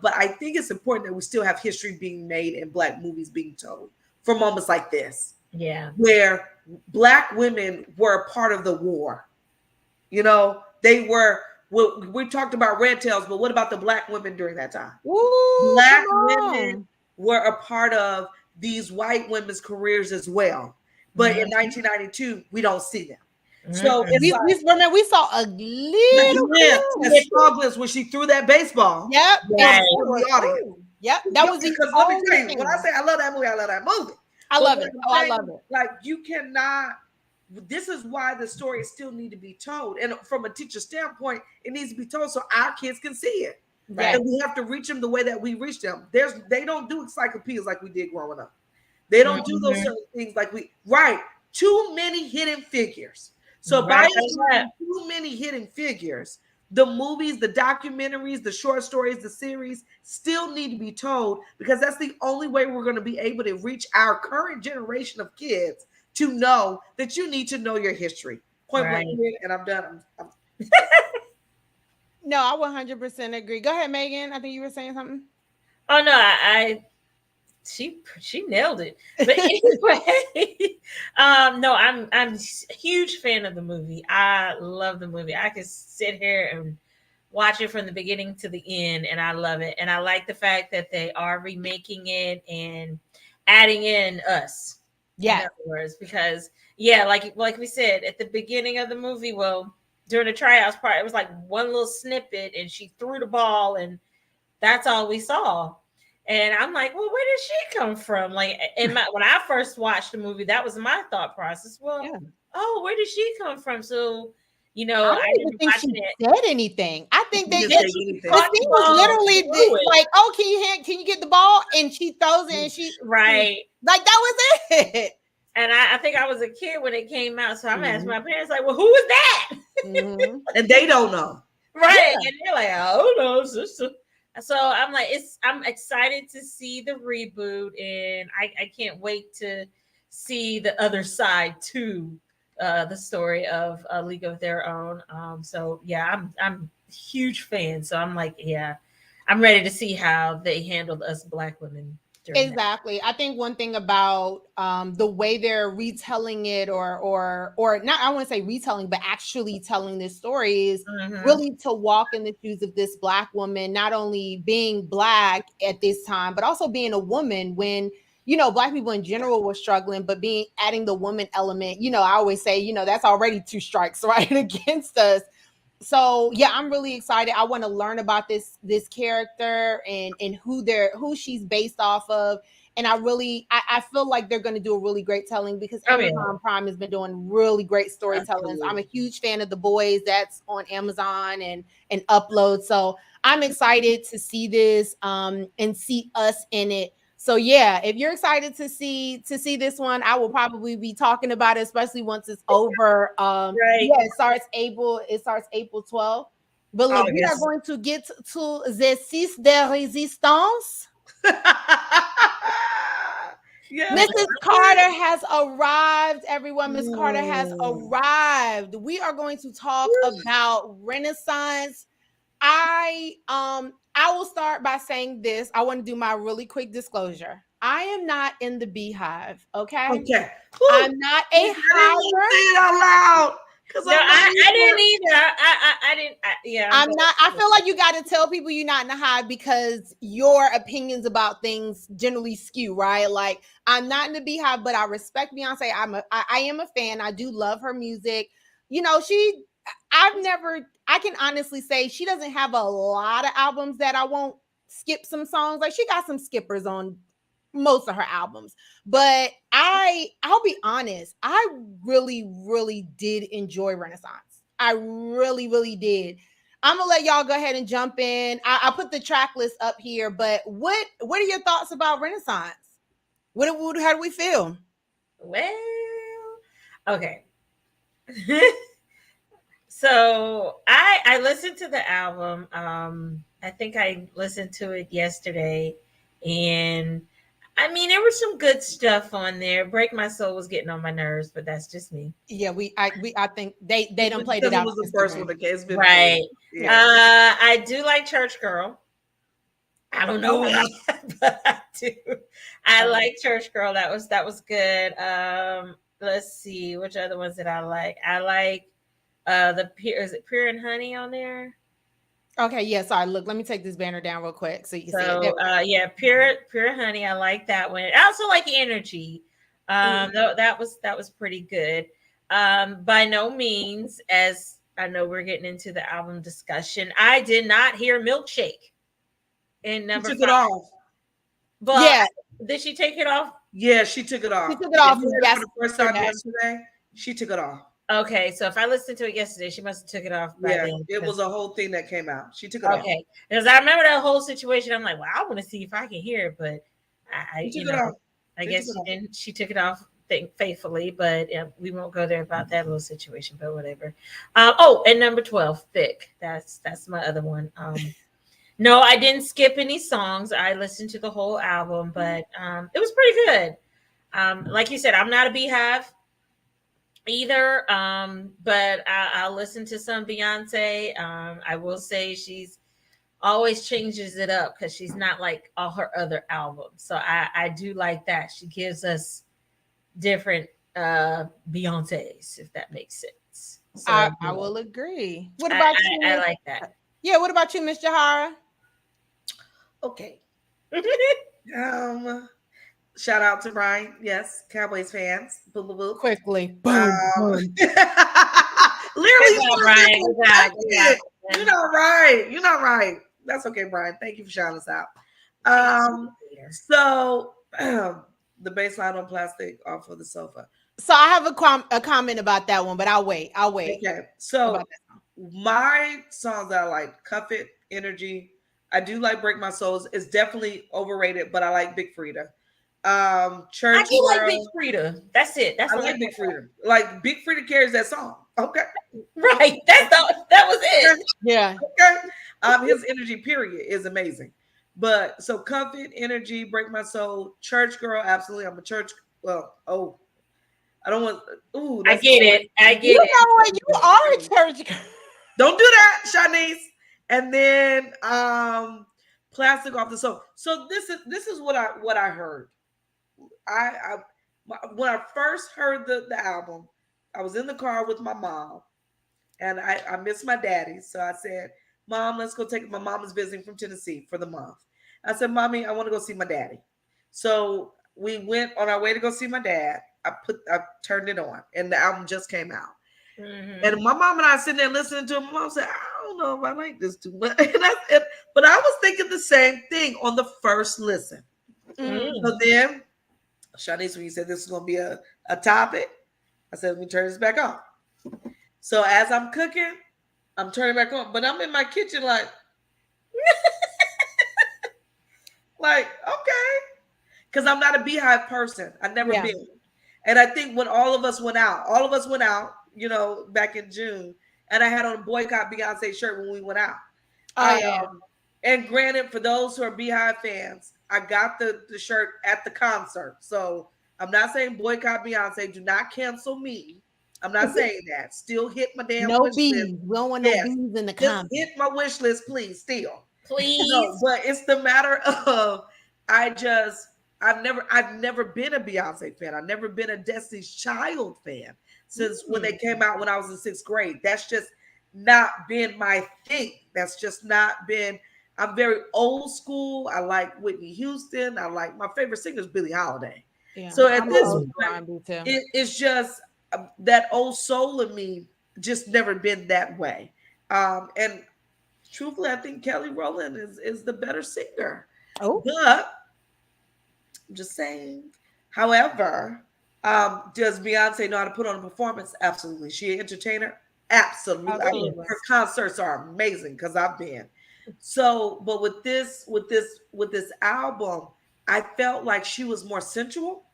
but I think it's important that we still have history being made and Black movies being told for moments like this. Yeah. Where Black women were a part of the war. They were, we talked about Red Tails, but what about the Black women during that time? Ooh, Black women were a part of these white women's careers as well. But in 1992, we don't see them. So we saw a little glimpse when she threw that baseball. Yep. Yep. That was because let me tell you, when I say I love that movie, I love that movie. I love it. I love it. Like, you cannot. This is why the stories still need to be told, and from a teacher standpoint, it needs to be told so our kids can see it. Right. And we have to reach them the way that we reach them. They don't do encyclopedias like we did growing up. They don't do those certain things like we. Right. Too many hidden figures. So by too many hidden figures, the movies, the documentaries, the short stories, the series still need to be told, because that's the only way we're going to be able to reach our current generation of kids to know that you need to know your history. Point blank, and I'm done. No, I 100% agree. Go ahead, Megan. I think you were saying something. Oh no, she nailed it. But anyway, no, I'm a huge fan of the movie. I love the movie. I could sit here and watch it from the beginning to the end, and I love it. And I like the fact that they are remaking it and adding in us. Yeah. In other words, because like we said at the beginning of the movie, well, during the tryouts part, it was like one little snippet, and she threw the ball, and that's all we saw. And I'm like, well, where did she come from? Like, when I first watched the movie, that was my thought process. Well, where did she come from? So, I don't even think she said anything. I think she was literally like, oh, can you get the ball? And she throws it, and she like, that was it. And I think I was a kid when it came out, so I'm asking my parents, like, well, who is that? And they don't know, right? And they're like, I don't know, sister. So I'm like, I'm excited to see the reboot, and I can't wait to see the other side to the story of A League of Their Own. So yeah, I'm a huge fan. So I'm like, yeah, I'm ready to see how they handled us Black women. Exactly. I think one thing about the way they're retelling it, or not, I wouldn't say retelling, but actually telling this story is really to walk in the shoes of this Black woman, not only being Black at this time, but also being a woman when, Black people in general were struggling, but adding the woman element, I always say, that's already 2 strikes right against us. So yeah, I'm really excited. I want to learn about this character and who she's based off of. And I feel like they're going to do a really great telling, because Amazon Prime has been doing really great storytelling. I'm a huge fan of The Boys. That's on Amazon and Upload. So I'm excited to see this and see us in it. So yeah, if you're excited to see this one, I will probably be talking about it, especially once it's over. Yeah, it starts April 12th. But look, we are going to get to the 6 de Résistance. Mrs. Carter has arrived, everyone. Miss Carter has arrived. We are going to talk about Renaissance. I will start by saying this. I want to do my really quick disclosure. I am not in the Beehive, okay? Okay. I'm not a hire. Say it out loud. No, I didn't either. I didn't. Yeah. I'm not. I feel like you got to tell people you're not in the hive, because your opinions about things generally skew, right? Like, I'm not in the Beehive, but I respect Beyonce. I am a fan. I do love her music. I can honestly say she doesn't have a lot of albums that I won't skip some songs. Like, she got some skippers on most of her albums, but I'll be honest, I really, really did enjoy Renaissance. I really, really did. I'm gonna let y'all go ahead and jump in. I put the track list up here, but what are your thoughts about Renaissance? How do we feel? Well, okay. So I listened to the album. I think I listened to it yesterday, and I mean there was some good stuff on there. Break My Soul was getting on my nerves, but that's just me. Yeah, I think they don't played it Because it out. was the first one that came. It's been Right. yeah. I do like Church Girl. I don't know why, but I do. I like Church Girl. That was good. Let's see which other ones did I like. I like the Pure. Is it Pure and Honey on there? Okay, yeah, sorry. Look, let me take this banner down real quick so you can see it. So yeah, Pure Honey. I like that one. I also like Energy. That was pretty good. By no means, as I know we're getting into the album discussion, I did not hear Milkshake in number She took 5. it off. But Yeah. did she take it off? Yeah, she took it off. She took it off For the first time yesterday. She took it off. Okay, so if I listened to it yesterday, she must have took it off by then. It was a whole thing that came out. She took it off. Okay, because I remember that whole situation. I'm like, well, I want to see if I can hear it, but I guess she didn't. She took it off faithfully, but we won't go there about that little situation. But whatever. And number 12, Thick. That's my other one. No, I didn't skip any songs. I listened to the whole album, but it was pretty good. Like you said, I'm not a Beehive either, but I'll listen to some Beyonce. I will say she's always changes it up because she's not like all her other albums. So I do like that. She gives us different Beyonces, if that makes sense. So, I will agree. What about you? I like that. Yeah, what about you, Miss Jahara? Okay. Shout out to Brian. Yes, Cowboys fans. Boop, boop, boop. Quickly. Boom. Literally, Brian. You're not right. You're not right. That's okay, Brian. Thank you for shouting us out. So the baseline on Plastic off of the sofa. So I have a comment about that one, but I'll wait. Okay. So my songs that I like, Cuff It, Energy. I do like Break My Soul. It's definitely overrated, but I like Big Frida. Church. I do like Big Frida. That's it. I like Big Frida. Like Big Frida carries that song. Okay. Right. That was it. Yeah. Okay. His energy period is amazing. But so Comfort, Energy, Break My Soul, Church Girl, absolutely. I'm a church. Well, I don't want. Ooh, I get it. You know what? You are a church girl. Don't do that, Shanice. And then Plastic off the sofa. So this is what I heard. When I first heard the album, I was in the car with my mom, and I missed my daddy. So I said, Mom, let's go take. My mom is visiting from Tennessee for the month. I said, Mommy, I want to go see my daddy. So we went on our way to go see my dad. I turned it on, and the album just came out. Mm-hmm. And my mom and I sitting there listening to it. My mom said, I don't know if I like this too much. But I was thinking the same thing on the first listen. Mm-hmm. So then, Shanice, when you said this is going to be a topic, I said, let me turn this back on. So as I'm cooking, I'm turning back on. But I'm in my kitchen like, okay. Because I'm not a Beehive person. I've never been. And I think when all of us went out, back in June, and I had on a boycott Beyonce shirt when we went out. And granted, for those who are Beehive fans, I got the shirt at the concert. So I'm not saying boycott Beyonce. Do not cancel me. I'm not saying that. Still hit my damn wish list. We don't want no bees in the comments. Hit my wish list, please. Still. Please. No, but it's the matter of I've never been a Beyonce fan. I've never been a Destiny's Child fan since when they came out when I was in 6th grade. That's just not been my thing. That's just not been. I'm very old school. I like Whitney Houston. I like my favorite singer is Billie Holiday. Yeah, so at this point, it's just that old soul in me just never been that way. And truthfully, I think Kelly Rowland is the better singer. Oh, but I'm just saying. However, does Beyonce know how to put on a performance? Absolutely. She an entertainer? Absolutely. I mean, Absolutely. her concerts are amazing because I've been. So, but with this album, I felt like she was more sensual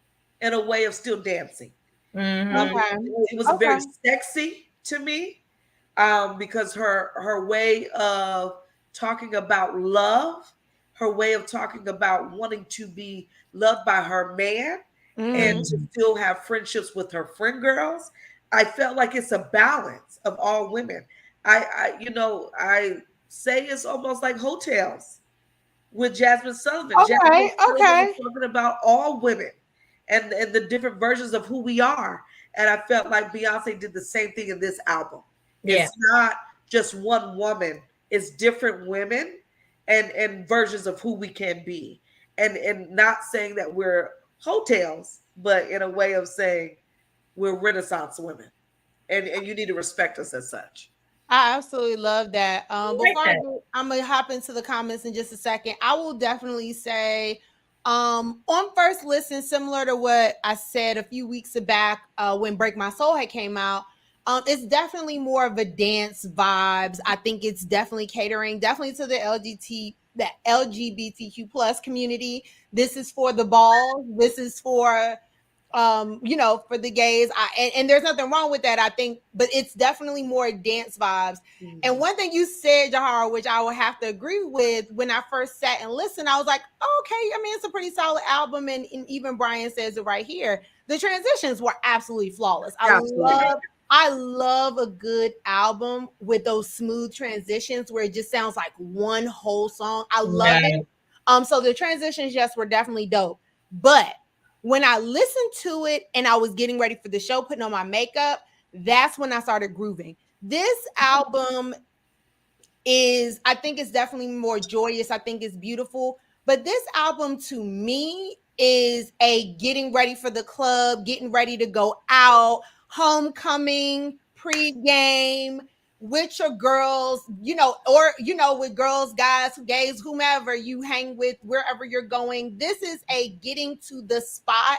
in a way of still dancing. Mm-hmm. Okay. It was very Okay. sexy to me, because her way of talking about love, her way of talking about wanting to be loved by her man and Mm. to still have friendships with her friend girls. I felt like it's a balance of all women. I say it's almost like Hotels with Jasmine Sullivan. Jasmine Okay. Sullivan is Okay. talking about all women and the different versions of who we are. And I felt like Beyonce did the same thing in this album. Yeah. It's not just one woman, it's different women and versions of who we can be. And not saying that we're hotels, but in a way of saying we're Renaissance women. And you need to respect us as such. I absolutely love that. I like Before I that. do, I'm gonna hop into the comments in just a second. I will definitely say, on first listen, similar to what I said a few weeks back, when Break My Soul had came out, it's definitely more of a dance vibes. I think it's definitely catering, definitely to the LGBTQ plus community. This is for the ball. This is for for the gays. And there's nothing wrong with that, I think, but it's definitely more dance vibes. And Mhm. one thing you said, Jahara, which I would have to agree with, when I first sat and listened, I was like, oh, okay, I mean, it's a pretty solid album. And even Brian says it right here. The transitions were absolutely flawless. Absolutely. I love a good album with those smooth transitions where it just sounds like one whole song. I love it. So the transitions, yes, were definitely dope. But when I listened to it and I was getting ready for the show, putting on my makeup, that's when I started grooving. This album I think it's definitely more joyous. I think it's beautiful. But this album to me is a getting ready for the club, getting ready to go out, homecoming, pregame with your girls, or with girls, guys, gays, whomever you hang with, wherever you're going. This is a getting to the spot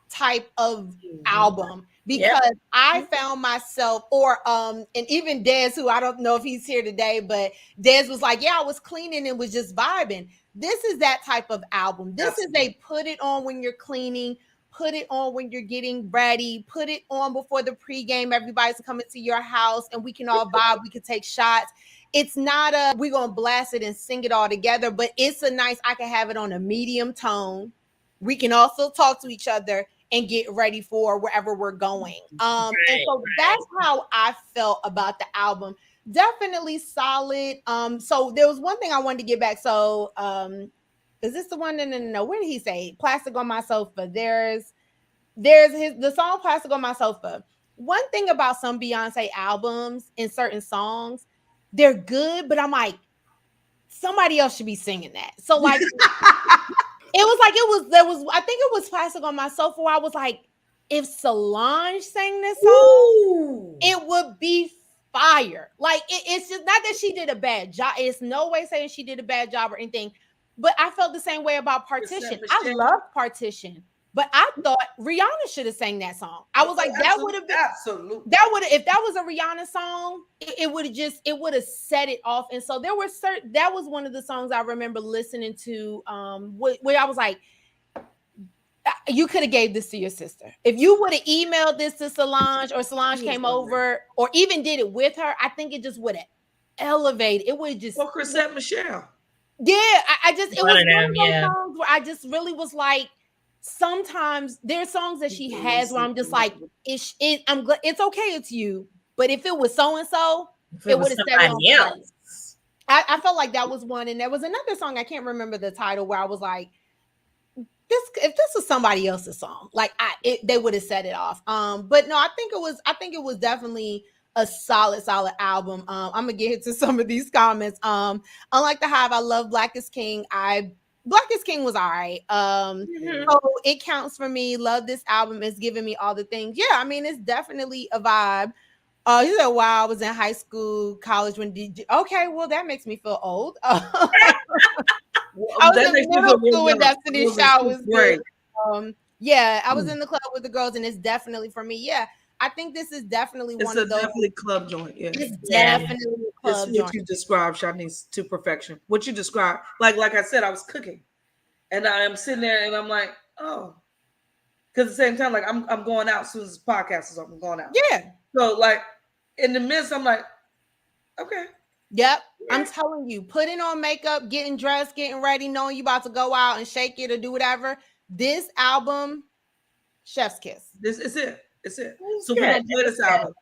type of album, because I found myself, or and even Des, who I don't know if he's here today, but Des was like, yeah, I was cleaning and was just vibing. This is that type of album. This is a put it on when you're cleaning, put it on when you're getting ready, put it on before the pregame. Everybody's coming to your house and we can all vibe, we can take shots. It's not we're gonna blast it and sing it all together, but it's a nice, I can have it on a medium tone. We can also talk to each other and get ready for wherever we're going. And so that's how I felt about the album. Definitely solid. So there was one thing I wanted to get back. So is this the one? No. Where did he say plastic on my sofa? There's the song Plastic on My Sofa. One thing about some Beyonce albums and certain songs, they're good, but I'm like, somebody else should be singing that. So like I think it was Plastic on My Sofa where I was like, if Solange sang this song, Ooh. it would be fire. Like it's just not that she did a bad job. It's no way saying she did a bad job or anything. But I felt the same way about Partition. I love Partition, but I thought Rihanna should have sang that song. I was like, that would have been absolutely. That would, if that was a Rihanna song, it would have set it off. And so there were that was one of the songs I remember listening to, where I was like, you could have gave this to your sister. If you would have emailed this to Solange, or Solange came over, or even did it with her, I think it just would have elevated. It would just. Or Chrisette Michelle. Yeah, it was one of those songs where I just really was like, sometimes there's songs that she has where I'm just like, I'm glad it's okay, it's you. But if it was so and so, it would have set it on fire. I felt like that was one, and there was another song, I can't remember the title, where I was like, if this was somebody else's song, like they would have set it off. But no, I think it was definitely a solid album. I'm gonna get into some of these comments. Unlike the Hive, I love Black is King. Black is King was all right. So it counts for me. Love this album. It's giving me all the things. Yeah, I mean, it's definitely a vibe. You said, wow, I was in high school, college when okay, well, that makes me feel old. I was in middle school when Destiny's Child was good. Yeah, I was in the club with the girls, and it's definitely for me. Yeah, I think this is definitely It's one of those. definitely club joint. Yeah. It's Yeah. definitely a It's club what joint. you described, Shanice, to perfection. What you described, like I said, I was cooking, and I am sitting there, and I'm like, oh, because at the same time, like I'm going out as soon as this podcast is over. I'm going out. Yeah. So like in the midst, I'm like, okay. Yep. Yeah. I'm telling you, putting on makeup, getting dressed, getting ready, knowing you about to go out and shake it or do whatever. This album, chef's kiss. This is it. It's it. It's So we're gonna good. play It's this good. album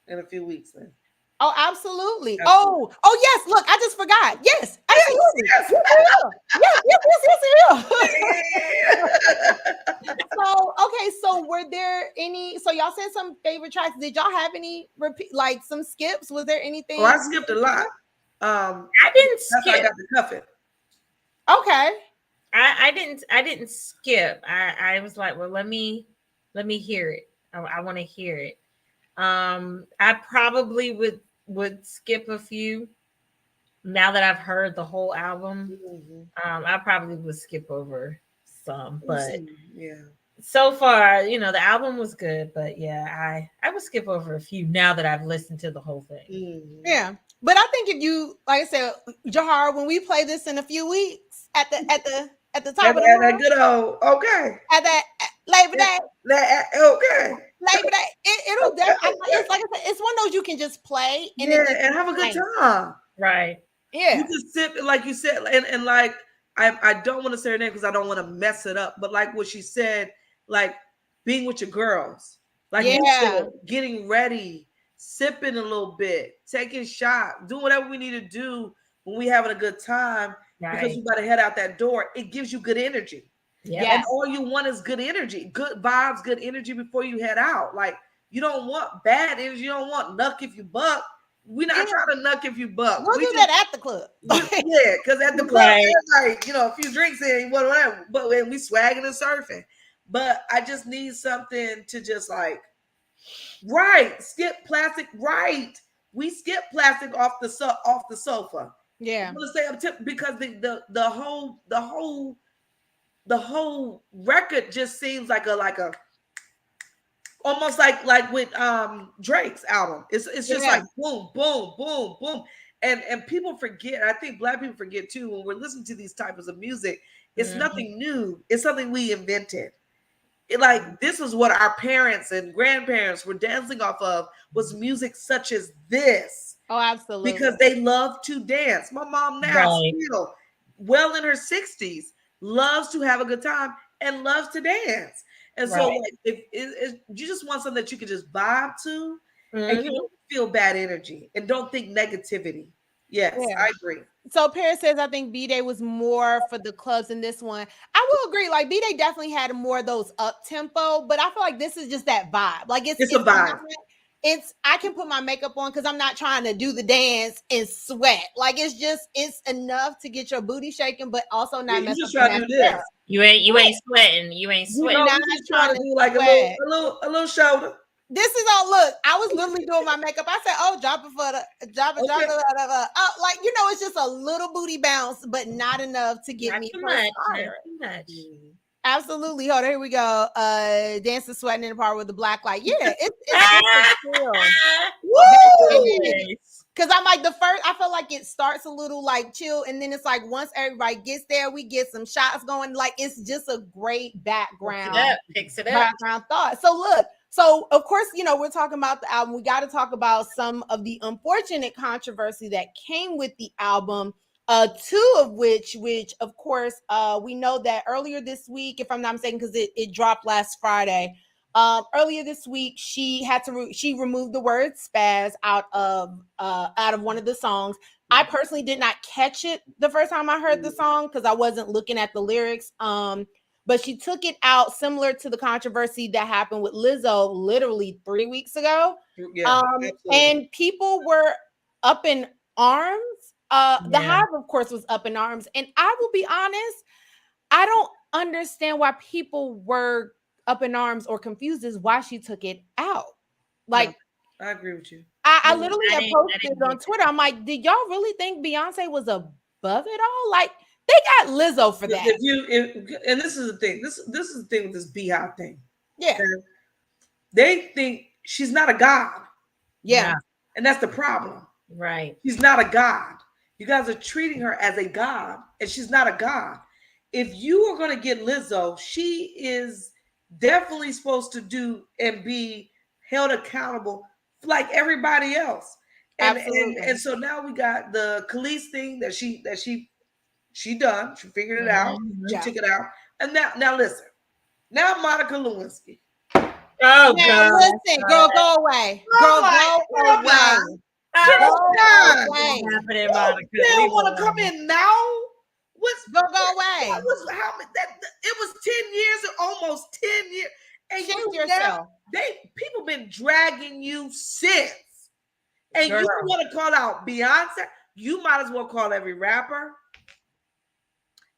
in a few weeks then. Oh, absolutely. Absolutely. Oh, yes. Look, I just forgot. Yes, absolutely. Yes. Yes. So, okay. So, were there any? So, y'all said some favorite tracks. Did y'all have any repeat, like some skips? Was there anything? Oh, I skipped a lot. I didn't That's how I skip. got to cuff it. Okay. I didn't skip. I was like, well, let me hear it. I want to hear it. I probably would skip a few now that I've heard the whole album. I probably would skip over some, but yeah. So far, the album was good, but yeah, I would skip over a few now that I've listened to the whole thing. Yeah. But I think if you, like I said, Jahar, when we play this in a few weeks at the top of the that month, good old at that Labor Day, okay. Labor Day, it'll definitely. It's like I said, it's one of those you can just play and and have a good time. Right. Yeah. You can sip, like you said, and like I don't want to say her name because I don't want to mess it up, but like what she said, like being with your girls, like you said, getting ready, sipping a little bit, taking shots, doing whatever we need to do when we having a good time, because you got to head out that door. It gives you good energy. Yeah. And all you want is good energy, good vibes, good energy before you head out. Like you don't want bad energy. You don't want nuck if you buck. We're not trying to nuck if you buck. We'll do that at the club. Yeah, because at the club, like a few drinks in, whatever. But when we swagging and surfing, but I just need something to just like, skip plastic. We skip plastic off the sofa. Yeah, I'm gonna say because the whole record just seems like a almost like with Drake's album. It's just like boom, boom, boom, boom. And people forget, I think Black people forget too, when we're listening to these types of music, it's nothing new. It's something we invented. This is what our parents and grandparents were dancing off of, was music such as this. Oh, absolutely. Because they love to dance. My mom now still well in her 60s loves to have a good time and loves to dance. And so if you just want something that you can just vibe to and you don't feel bad energy and don't think negativity. Yes, I agree. So Paris says, I think B-Day was more for the clubs in this one. I will agree. Like B-Day definitely had more of those up tempo, but I feel like this is just that vibe. Like it's a vibe. I can put my makeup on because I'm not trying to do the dance and sweat. Like it's enough to get your booty shaking, but also not mess up. Try to do this. You ain't sweating. You ain't sweating. Not trying to do like a little shoulder. This is all. Look, I was literally doing my makeup. I said, "Oh, drop it for the drop it." Like it's just a little booty bounce, but not enough to get me much. Absolutely. Hold on, here we go. Dancing, sweating in the park with the black light. Yeah, it's chill. Because I'm like I feel like it starts a little like chill, and then it's like once everybody gets there, we get some shots going. Like it's just a great background. Picks it up. Background thought. So look. So, of course, we're talking about the album. We got to talk about some of the unfortunate controversy that came with the album, two of which, of course, we know that earlier this week, if I'm not mistaken, because it dropped last Friday, earlier this week, she removed the word spaz out of one of the songs. I personally did not catch it the first time I heard the song because I wasn't looking at the lyrics. But she took it out, similar to the controversy that happened with Lizzo literally 3 weeks ago. Yeah, and people were up in arms. The Hive, of course, was up in arms. And I will be honest, I don't understand why people were up in arms or confused as why she took it out. Like, I agree with you. I literally have posted on Twitter. I'm like, did y'all really think Beyonce was above it all? Like, they got Lizzo for that. And this is the thing. This is the thing with this Beehive thing. Yeah. They think she's not a god. Yeah. And that's the problem. Right. She's not a god. You guys are treating her as a god, and she's not a god. If you are going to get Lizzo, she is definitely supposed to do and be held accountable like everybody else. And so now we got the Khalees thing that she done. She figured it out. She took it out. And now listen. Now Monica Lewinsky. Oh now, God! Listen, girl, go away. Girl, go away. Happening, Monica? They don't want to come in now. Go away. It was 10 years, almost 10 years. And Change yourself. People been dragging you since. And Girl. you want to call out Beyonce? You might as well call every rapper,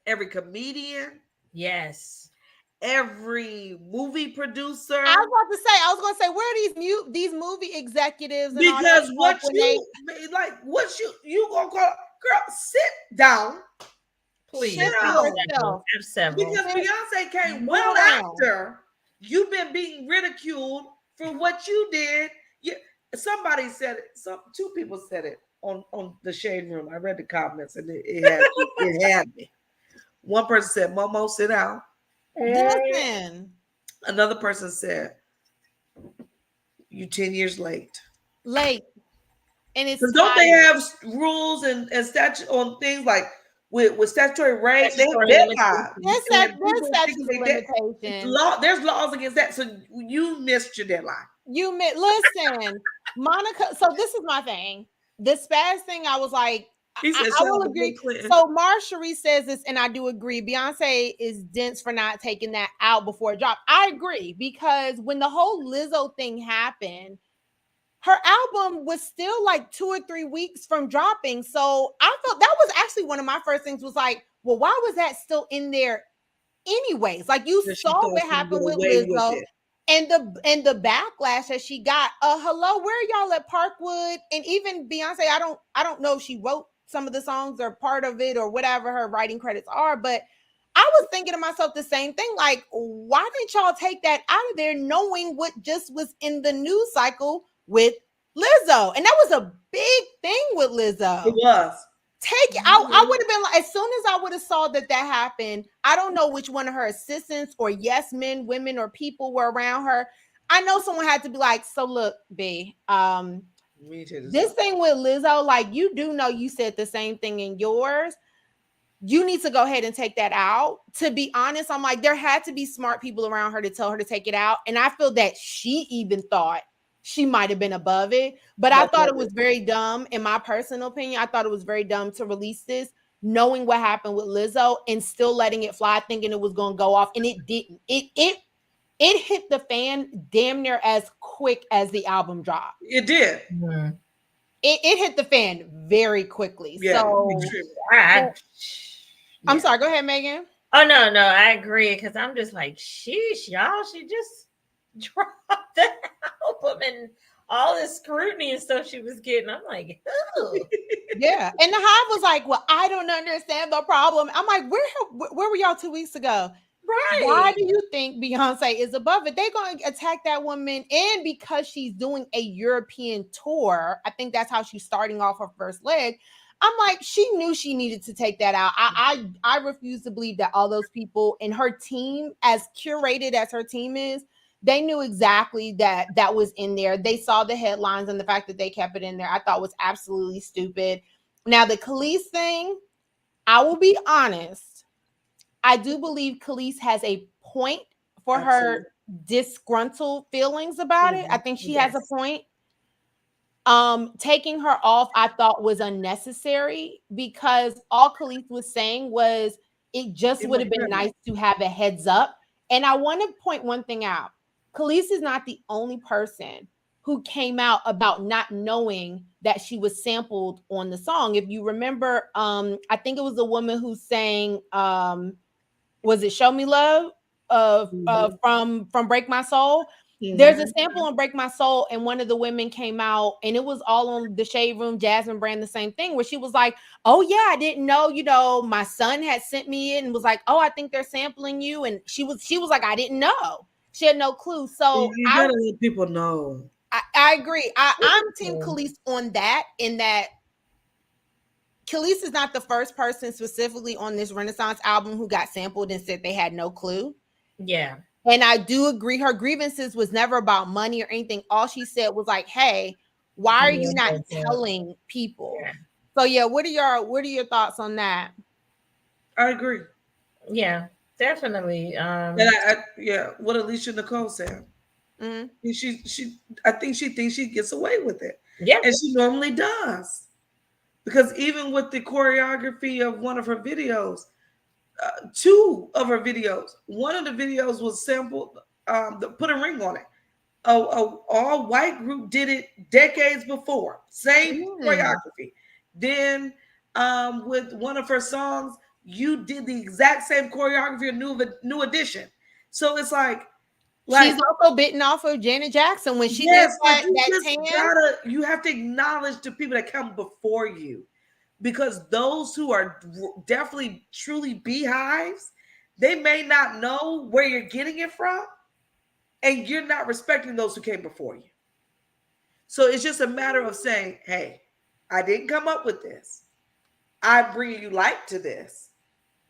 every comedian, Yes, every movie producer. I was going to say, where are these movie executives? And Because all that what you gonna call? Girl, sit down. please. Sit down. Have several. Because Beyonce came well after you've been being ridiculed for what you did. Somebody said it. Two people said it on the Shade Room. I read the comments and it had me. One person said, "Momo, sit down." Listen. Another person said, "You 10 years late." Late. And it's don't they have rules and statute on things like with statutory rape? They have deadlines. There's laws against that. So you missed your deadline. Listen, Monica. So this is my thing. The spaz thing, I was like, I will agree. So Marjorie says this, and I do agree. Beyonce is dense for not taking that out before it dropped. I agree, because when the whole Lizzo thing happened, her album was still like 2 or 3 weeks from dropping. So I felt that was actually one of my first things was like, well, why was that still in there anyways? Like, you saw what happened with Lizzo. And the backlash that she got. Hello, where are y'all at Parkwood? And even Beyonce, I don't know if she wrote some of the songs or part of it or whatever her writing credits are, but I was thinking to myself the same thing. Like, why didn't y'all take that out of there, knowing what just was in the news cycle with Lizzo? And that was a big thing with Lizzo. It was. I would have been like, as soon as I would have saw that happened, I don't know which one of her assistants or yes men, women, or people were around her. I know someone had to be like, so look, B, this thing with Lizzo, like, you do know you said the same thing in yours. You need to go ahead and take that out. To be honest, I'm like, there had to be smart people around her to tell her to take it out. And I feel that she even thought she might have been above it, but I thought it was very dumb. In my personal opinion, I thought it was very dumb to release this, knowing what happened with Lizzo and still letting it fly, thinking it was going to go off, and it didn't. It hit the fan damn near as quick as the album dropped. It did. Mm-hmm. It hit the fan very quickly. Yeah, so I'm sorry. Go ahead, Megan. Oh no, I agree, because I'm just like, sheesh, y'all. She just dropped the album and all this scrutiny and stuff she was getting. I'm like, oh. Yeah. And the Hive was like, well, I don't understand the problem. I'm like, where were y'all 2 weeks ago? Right. Why do you think Beyonce is above it? They're going to attack that woman. And because she's doing a European tour, I think that's how she's starting off her first leg. I'm like, she knew she needed to take that out. I refuse to believe that all those people and her team, as curated as her team is, they knew exactly that was in there. They saw the headlines, and the fact that they kept it in there, I thought was absolutely stupid. Now, the Khalees thing, I will be honest. I do believe Khalees has a point for her disgruntled feelings about it. I think she has a point. Taking her off, I thought was unnecessary, because all Khalees was saying was it just would have been nice to have a heads up. And I want to point one thing out. Khalees is not the only person who came out about not knowing that she was sampled on the song. If you remember, I think it was a woman who sang, was it Show Me Love from Break My Soul? Mm-hmm. There's a sample on Break My Soul, and one of the women came out, and it was all on the Shade Room, Jasmine Brand, the same thing, where she was like, oh yeah, I didn't know, my son had sent me in and was like, oh, I think they're sampling you. And she was like, I didn't know. She had no clue. So you gotta let people know. I agree. I'm Team Khalees on that, in that Khalees is not the first person specifically on this Renaissance album who got sampled and said they had no clue. Yeah. And I do agree, her grievances was never about money or anything. All she said was like, hey, why are you not telling people? Yeah. So yeah, what are your thoughts on that? I agree. Yeah, definitely. And what Alicia Nicole said. Mm-hmm. I think she thinks she gets away with it. Yeah. And she normally does. Because even with the choreography of one of her videos, two of her videos, one of the videos was sampled, put a ring on it. A all white group did it decades before, same choreography. Then with one of her songs, you did the exact same choreography of New Edition. So it's like she's also bitten off of Janet Jackson when she did that you have to acknowledge the people that come before you, because those who are definitely truly beehives, they may not know where you're getting it from, and you're not respecting those who came before you. So it's just a matter of saying, hey, I didn't come up with this. I'm bringing you light to this,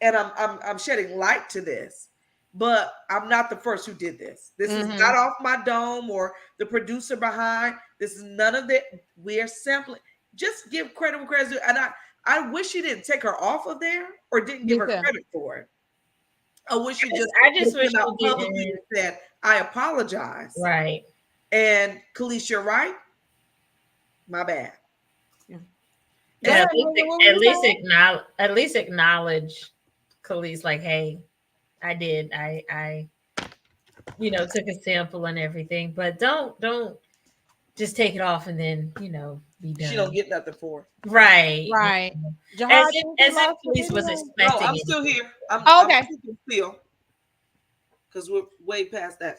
and I'm shedding light to this. But I'm not the first who did this. This is not off my dome or the producer behind. This is none of that. We're sampling. Just give credit where credit's due. And I wish she didn't take her off of there or didn't give her credit for it. I wish she just wish out publicly and said, I apologize. Right. And Khalees, you're right. My bad. Yeah, at least acknowledge Khalees, like, hey, I did. I took a sample and everything, but don't just take it off and then, be done. She don't get nothing for it. Right. Jahar, as if Khalees was expecting. No, I'm still here. Okay. I'm still, because we're way past that.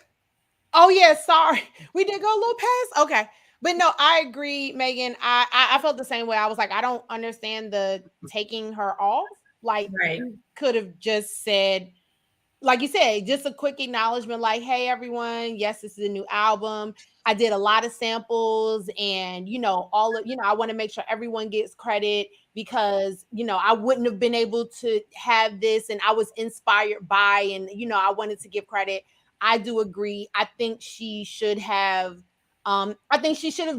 Oh yeah, sorry. We did go a little past. Okay. But no, I agree, Megan. I felt the same way. I was like, I don't understand the taking her off. Like, you could have just said, like you said, just a quick acknowledgement, like, hey, everyone, yes, this is a new album. I did a lot of samples, and I want to make sure everyone gets credit, because I wouldn't have been able to have this, and I was inspired by, and I wanted to give credit. I do agree. I think she should have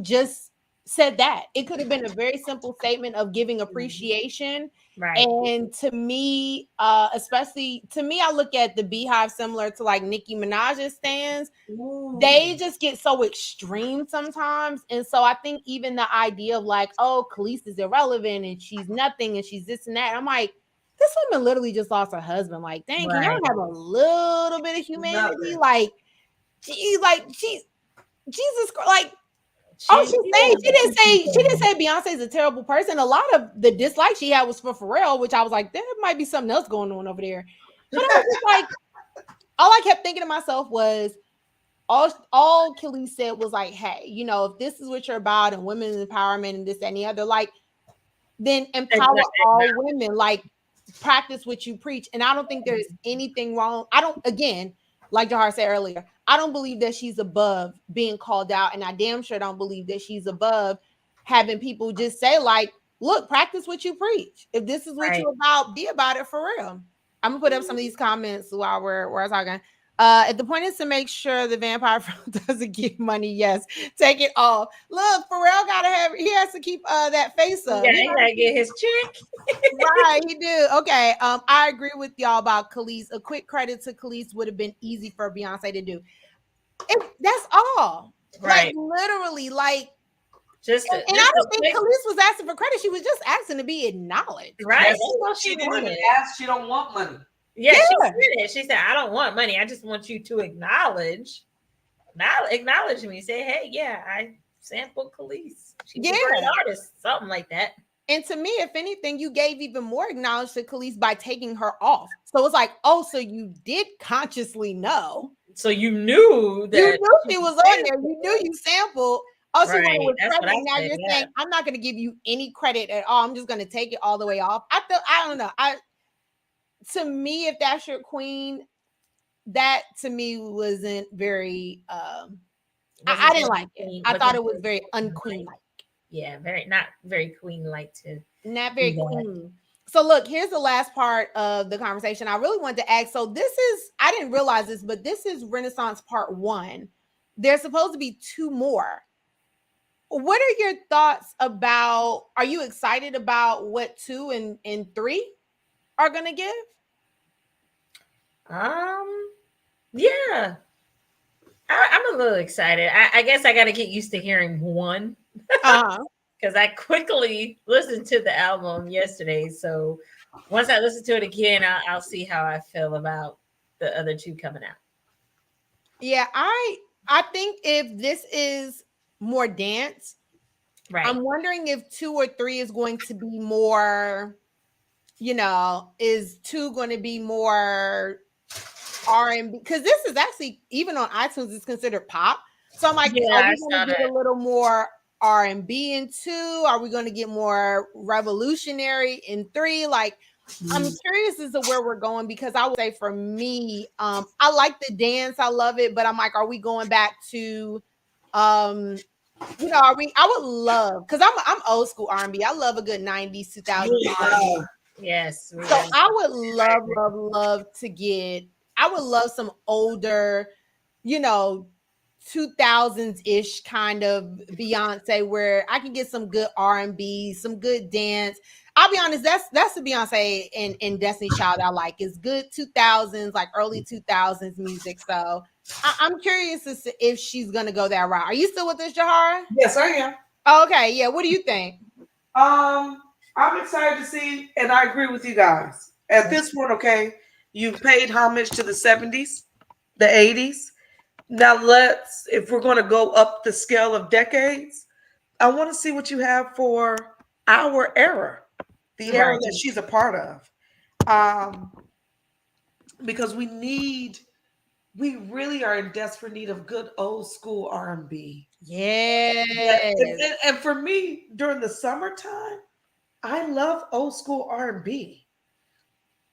just said that. It could have been a very simple statement of giving appreciation. Right. And to me, especially to me, I look at the Beehive similar to like Nicki Minaj's stands. Ooh. They just get so extreme sometimes. And so I think even the idea of like, oh, Khalees is irrelevant and she's nothing and she's this and that. I'm like, this woman literally just lost her husband. Like, dang, can y'all have a little bit of humanity? Like, she's Jesus Christ, like, she didn't say Beyonce's a terrible person. A lot of the dislike she had was for Pharrell, which I was like, there might be something else going on over there. But I was just like, all I kept thinking to myself was, all Khalees said was like, hey, if this is what you're about and women's empowerment and this and the other, like, then empower all women, like, practice what you preach. And I don't think there's anything wrong. Again, like Jahar said earlier, I don't believe that she's above being called out. And I damn sure don't believe that she's above having people just say, like, look, practice what you preach. If this is what you're about, be about it for real. I'm gonna put up some of these comments while we're talking. If the point is to make sure the vampire doesn't give money, yes, take it all. Look, Pharrell he has to keep that face up. Yeah, he gotta get his check. Right, he do. Okay. I agree with y'all about Khalees. A quick credit to Khalees would have been easy for Beyonce to do. That's all. Right. Like, literally, like, and I don't think Khalees was asking for credit. She was just asking to be acknowledged. Right. That's what she didn't even ask. She don't want money. Yeah, she said it. She said, I don't want money. I just want you to acknowledge me. Say, hey, yeah, I sampled Khalees. She's a great artist. Something like that. And to me, if anything, you gave even more acknowledgement to Khalees by taking her off. So it's like, oh, so you did consciously know. So you knew that. You knew she was on there. You knew you sampled. Oh, she wanted with credit. Now you're saying, I'm not going to give you any credit at all. I'm just going to take it all the way off. I don't know. To me, if that's your queen, that to me wasn't very I didn't like it. I thought it was very unqueen like. Yeah, not very queen like to. Not very queen. So look, here's the last part of the conversation. I really wanted to ask. So this is, I didn't realize this, but this is Renaissance Part 1. There's supposed to be 2 more. What are your thoughts about, are you excited about what 2 and 3 are going to give? Yeah. I'm a little excited. I guess I got to get used to hearing 1. Because I quickly listened to the album yesterday. So once I listen to it again, I'll see how I feel about the other 2 coming out. Yeah, I think if this is more dance, right, I'm wondering if 2 or 3 is going to be more, is 2 going to be more R&B? Because this is actually, even on iTunes, it's considered pop. So I'm like, are we going to get a little more R&B in 2? Are we going to get more revolutionary in 3? Like, I'm curious as to where we're going, because I would say for me, I like the dance, I love it, but I'm like, are we going back to, I would love, because I'm old school R&B. I love a good 90s, 2000s R&B. Yes. So I would love to get, I would love some older, 2000s-ish kind of Beyonce, where I can get some good R&B, some good dance. I'll be honest, that's the Beyonce and Destiny Child I like. Is good 2000s, like early 2000s music. So I'm curious as to if she's gonna go that route. Are you still with us, Jahara? Yes, I am. Okay, yeah. What do you think? I'm excited to see, and I agree with you guys. At this point, okay, you've paid homage to the 70s, the 80s. Now if we're going to go up the scale of decades, I want to see what you have for our era, the era that she's a part of. Because we really are in desperate need of good old school R&B. Yeah. And for me, during the summertime, I love old school R&B.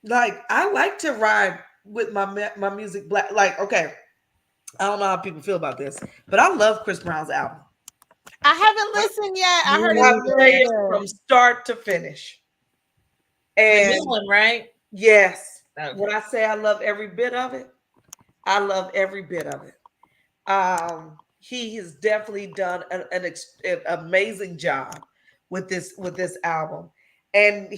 Like, I like to ride with my music black. Like, okay, I don't know how people feel about this, but I love Chris Brown's album. I haven't listened yet. I heard it's really good from start to finish. And the new one, right? Yes. Okay. When I say I love every bit of it, I love every bit of it. He has definitely done an amazing job with this album. And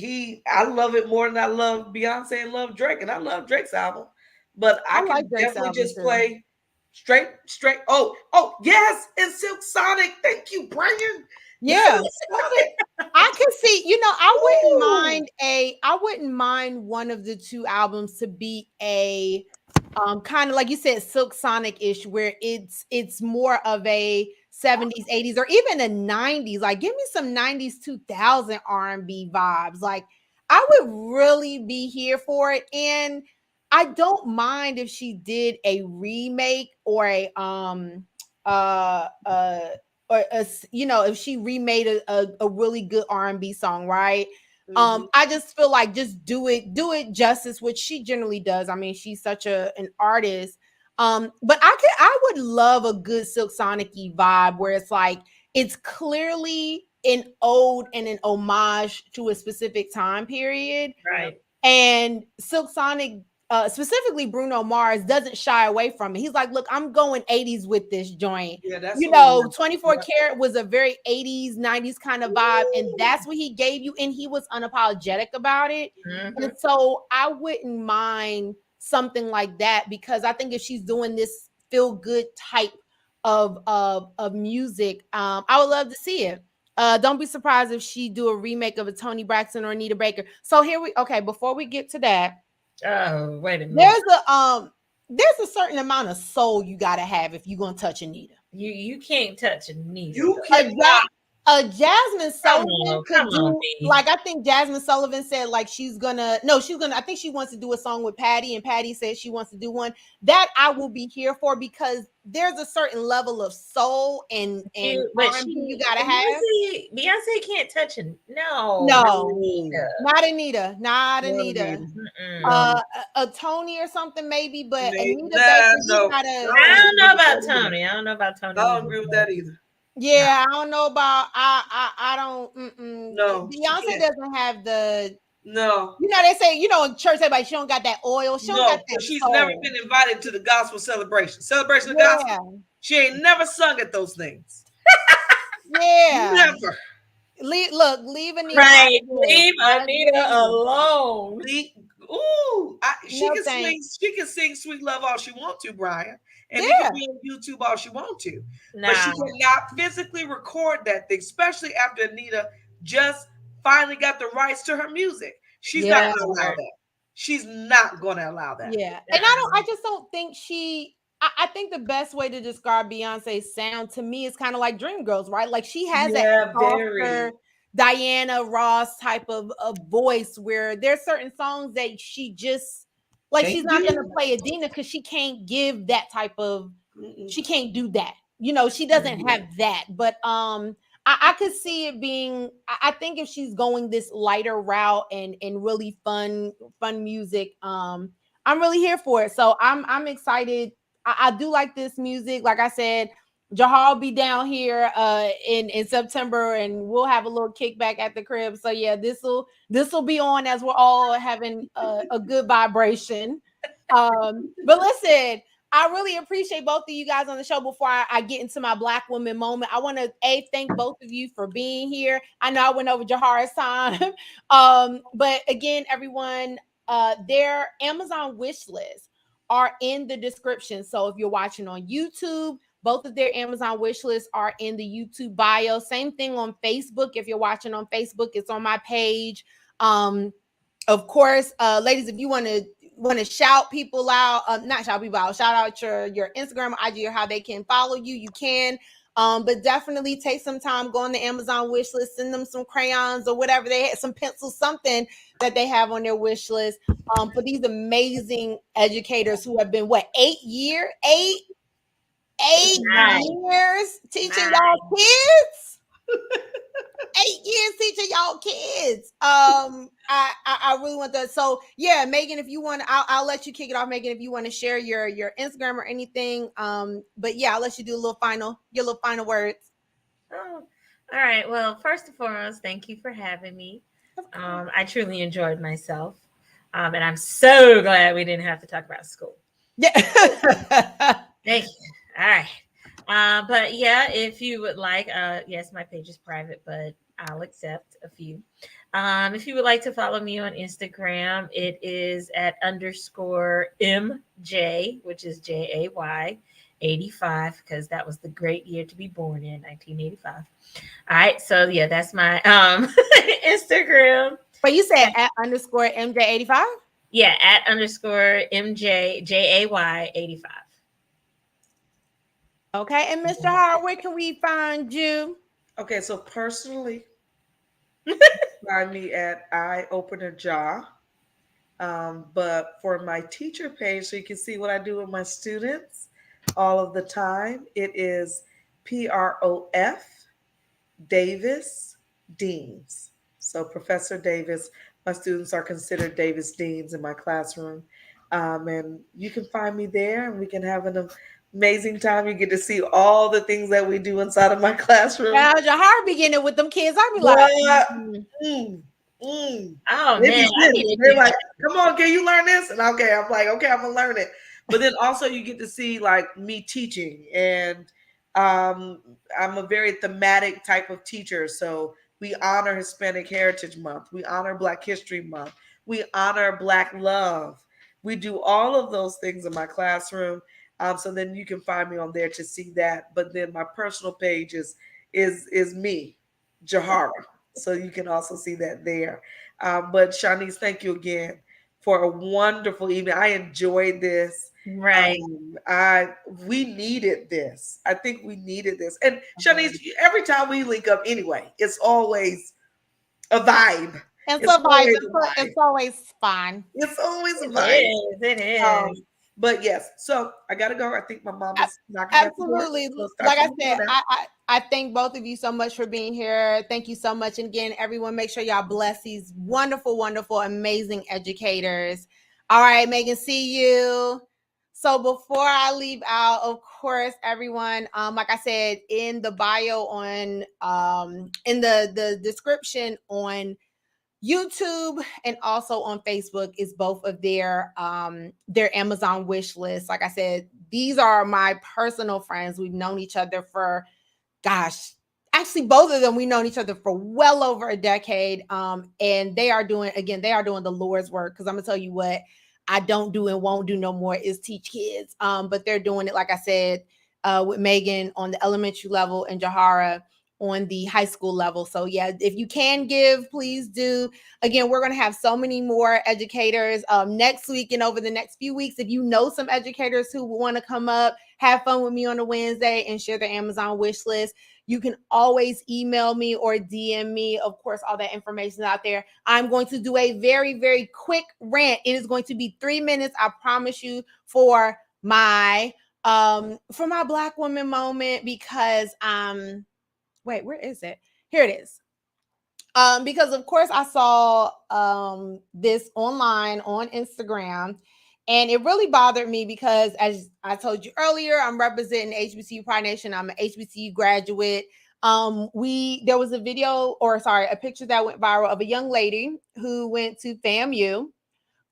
I love it more than I love Beyonce and love Drake. And I love Drake's album. But I can like definitely just play straight. Oh, yes. And Silk Sonic. Thank you, Brian. Yeah. I can see, I wouldn't mind one of the 2 albums to be a kind of like you said, Silk Sonic-ish, where it's more of a 70s, 80s, or even a 90s. Like, give me some 90s, 2000 R&B vibes. Like, I would really be here for it. And I don't mind if she did a remake or if she remade a really good R&B song, right? I just feel like just do it justice, which she generally does. I mean, she's such an artist. But I would love a good Silk Sonic-y vibe where it's like it's clearly an ode and an homage to a specific time period. Right. And Silk Sonic, specifically Bruno Mars, doesn't shy away from it. He's like, look, I'm going 80s with this joint. Yeah, that's 24 Karat was a very 80s, 90s kind of vibe. And that's what he gave you. And he was unapologetic about it. Mm-hmm. And so I wouldn't mind something like that, because I think if she's doing this feel good type of music, I would love to see it. Don't be surprised if she do a remake of a Toni Braxton or Anita Baker. So before we get to that, oh, wait a minute. There's a certain amount of soul you gotta have if you're gonna touch Anita. You can't touch Anita. You cannot. Jasmine Sullivan Come could on, do, B. like, I think Jasmine Sullivan said, like, I think she wants to do a song with Patty, and Patty said she wants to do one. That I will be here for, because there's a certain level of soul and But R&B you gotta have. Beyonce can't touch it. No, not No, Anita. not Anita, not No, Anita. no, A Tony or something maybe, but maybe. Anita Baker, Nah, you no. gotta. I don't know about I Tony. I don't know about Tony. don't agree with that either. Yeah, I don't know about. I don't. No, she Beyonce can't. doesn't have the. No, You know, they say, in church, everybody, she don't got that oil. She don't got no, that because she's never soul. been invited to the gospel celebration of Yeah, gospel. She ain't never sung at those things. yeah. Never. Leave Anita out Right. of this. Leave Anita alone. She No can swing. thanks. She can sing "Sweet Love" all she want to, Brian, and it can Yeah, be on YouTube all she want to. But she Nah. cannot physically record that thing, especially after Anita just finally got the rights to her music. She's not yeah, going to allow that. She's not going to allow that. yeah. And I just don't think she. I think the best way to describe Beyonce's sound to me is kind of like Dreamgirls, right? Like, she has that Yeah, softer very. Diana Ross type of voice, where there's certain songs that she just, like, she's Can't not do. gonna play Adina because she can't give that type of, Mm-mm. she can't do that. She doesn't have that. But I could see it being, I think if she's going this lighter route and really fun music, I'm really here for it. So I'm excited. I do like this music. Like I said, Jahar will be down here in September, and we'll have a little kickback at the crib. So yeah, this will be on as we're all having a good vibration. But listen, I really appreciate both of you guys on the show. Before I get into my Black woman moment, I want to thank both of you for being here. I know I went over Jahar's time, but again, everyone, their Amazon wish list are in the description. So if you're watching on YouTube, both of their Amazon wish lists are in the YouTube bio. Same thing on Facebook. If you're watching on Facebook, it's on my page. Of course, ladies, if you want to shout people out, not shout people out, shout out your Instagram or IG, or how they can follow you, you can. But definitely take some time, go on the Amazon wish list, send them some crayons or whatever they had, some pencils, something that they have on their wish list. For these amazing educators who have been 8 years teaching y'all kids. 8 years teaching y'all kids. I really want that. So yeah, Megan, if you want, I'll let you kick it off, Megan, if you want to share your Instagram or anything. But yeah, I'll let you do your little final words. Oh, all right. Well, first and foremost, thank you for having me. I truly enjoyed myself. And I'm so glad we didn't have to talk about school. Yeah. Thank you. All right. But yeah, if you would like, yes, my page is private, but I'll accept a few. If you would like to follow me on Instagram, it is at _MJ, which is JAY 85, because that was the great year to be born in, 1985. All right. So yeah, that's my Instagram. But you said at _MJ85? Yeah, at _MJ JAY 85. Okay, and Mr. Howard, where can we find you? Okay, so personally, find me at I Open a Jaw. But for my teacher page, so you can see what I do with my students all of the time, it is PROF Davis Deans. So Professor Davis, my students are considered Davis Deans in my classroom. And you can find me there, and we can have an amazing time. You get to see all the things that we do inside of my classroom. Now, Jahar beginning with them kids, I'd be like, Oh man, they're like, come on, can you learn this? And okay, I'm like, okay, I'm gonna learn it. But then also you get to see like me teaching, and I'm a very thematic type of teacher. So we honor Hispanic Heritage Month, we honor Black History Month, we honor Black love. We do all of those things in my classroom. So then you can find me on there to see that. But then my personal page is me, Jahara. So you can also see that there. But Shanice, thank you again for a wonderful evening. I enjoyed this. Right. We needed this. I think we needed this. And Shanice, every time we link up anyway, it's always a vibe. It's It's a vibe. always a vibe. It's always fun. It's always a It vibe. is. It Um, is. but yes, so I gotta go. I think my mom A- is knocking at the door. Absolutely. So start Like I your said, meeting now. I thank both of you so much for being here. Thank you so much. And again, everyone, make sure y'all bless these wonderful, wonderful, amazing educators. All right, Megan, see you. So before I leave out, of course, everyone, like I said, in the bio on in the description on YouTube and also on Facebook is both of their Amazon wish list. Like I said, these are my personal friends. We've known each other for, gosh, actually both of them we've known each other for well over a decade. And they are doing the Lord's work, because I'm gonna tell you what I don't do and won't do no more is teach kids. But they're doing it, like I said, with Megan on the elementary level and Jahara on the high school level. So yeah, if you can give, please do. Again, we're going to have so many more educators next week and over the next few weeks. If you know some educators who want to come up, have fun with me on a Wednesday and share their Amazon wish list, you can always email me or DM me. Of course, all that information is out there. I'm going to do a very, very quick rant. It is going to be 3 minutes, I promise you, for my Black woman moment, because wait, where is it? Here it is. Because of course I saw this online on Instagram, and it really bothered me because, as I told you earlier, I'm representing HBCU Pride Nation. I'm an HBCU graduate. There was a a picture that went viral of a young lady who went to FAMU,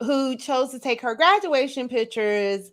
who chose to take her graduation pictures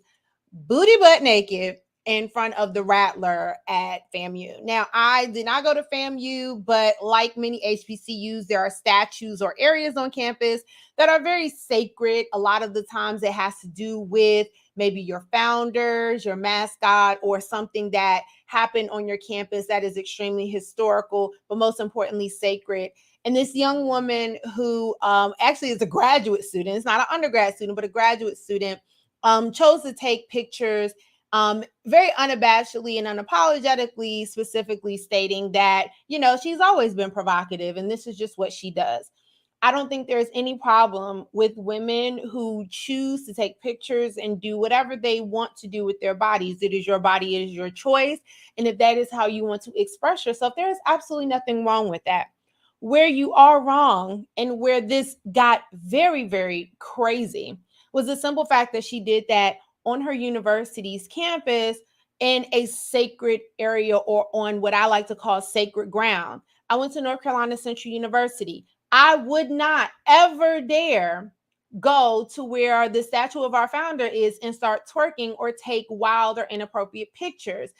booty butt naked in front of the Rattler at FAMU. Now, I did not go to FAMU, but like many HBCUs, there are statues or areas on campus that are very sacred. A lot of the times it has to do with maybe your founders, your mascot, or something that happened on your campus that is extremely historical, but most importantly, sacred. And this young woman who actually is a graduate student, it's not an undergrad student, but a graduate student, chose to take pictures very unabashedly and unapologetically, specifically stating that, she's always been provocative and this is just what she does. I don't think there's any problem with women who choose to take pictures and do whatever they want to do with their bodies. It is your body, it is your choice. And if that is how you want to express yourself, there is absolutely nothing wrong with that. Where you are wrong and where this got very, very crazy was the simple fact that she did that on her university's campus in a sacred area, or on what I like to call sacred ground. I went to North Carolina Central University. I would not ever dare go to where the statue of our founder is and start twerking or take wild or inappropriate pictures.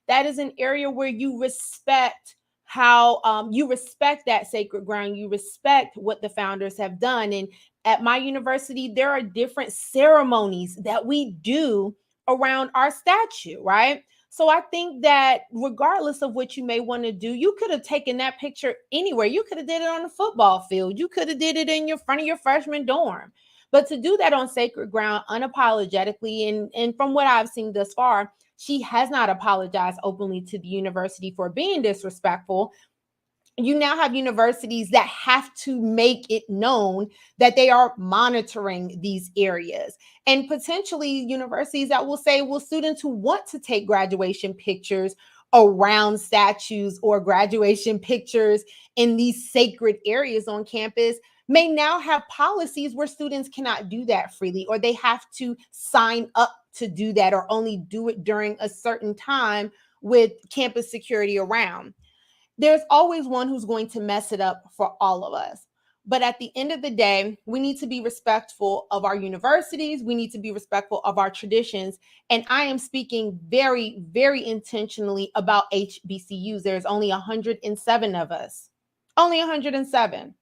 That is an area where you respect how you respect that sacred ground. You respect what the founders have done. And at my university, there are different ceremonies that we do around our statue, right? So I think that regardless of what you may want to do, you could have taken that picture anywhere. You could have did it on the football field. You could have did it in your front of your freshman dorm. But to do that on sacred ground unapologetically, and from what I've seen thus far, she has not apologized openly to the university for being disrespectful. You now have universities that have to make it known that they are monitoring these areas, and potentially universities that will say, well, students who want to take graduation pictures around statues or graduation pictures in these sacred areas on campus may now have policies where students cannot do that freely, or they have to sign up to do that, or only do it during a certain time with campus security around. There's always one who's going to mess it up for all of us. But at the end of the day, we need to be respectful of our universities. We need to be respectful of our traditions. And I am speaking very, very intentionally about HBCUs. There's only 107 of us, only 107.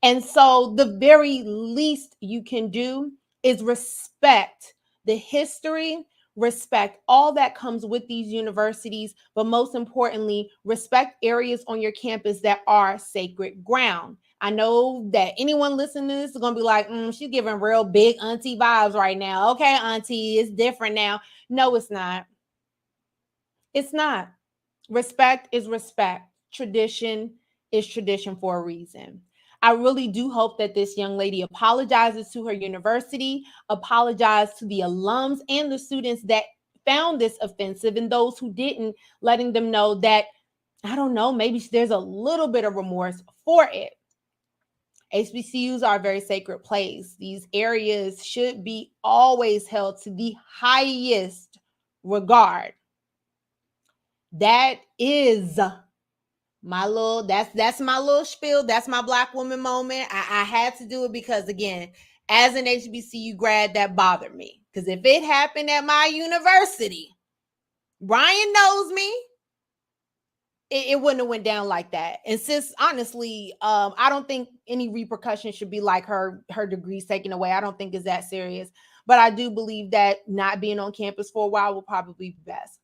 And so the very least you can do is respect the history, respect all that comes with these universities, but most importantly, respect areas on your campus that are sacred ground. I know that anyone listening to this is going to be like, she's giving real big auntie vibes right now. Okay, auntie, it's different now. No, it's not. It's not. Respect is respect. Tradition is tradition for a reason. I really do hope that this young lady apologizes to her university, apologizes to the alums and the students that found this offensive, and those who didn't, letting them know that, I don't know, maybe there's a little bit of remorse for it. HBCUs are a very sacred place. These areas should be always held to the highest regard. That is my little, that's my little spiel. That's my Black woman moment. I had to do it because, again, as an HBCU grad, that bothered me. Because if it happened at my university, Brian knows me, it wouldn't have went down like that. And sis, honestly, I don't think any repercussions should be like her degrees taken away. I don't think it's that serious. But I do believe that not being on campus for a while will probably be best.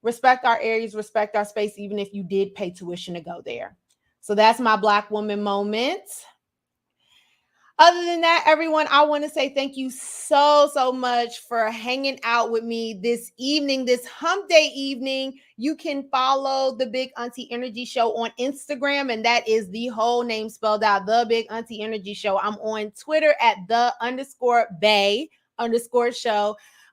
Respect our areas, respect our space, even if you did pay tuition to go there. So that's my Black woman moment. Other than that, everyone, I want to say thank you so much for hanging out with me this evening, this hump day evening. You can follow the Big Auntie Energy Show on Instagram, and that is the whole name spelled out, the Big Auntie Energy Show. I'm on Twitter at _Bay_show.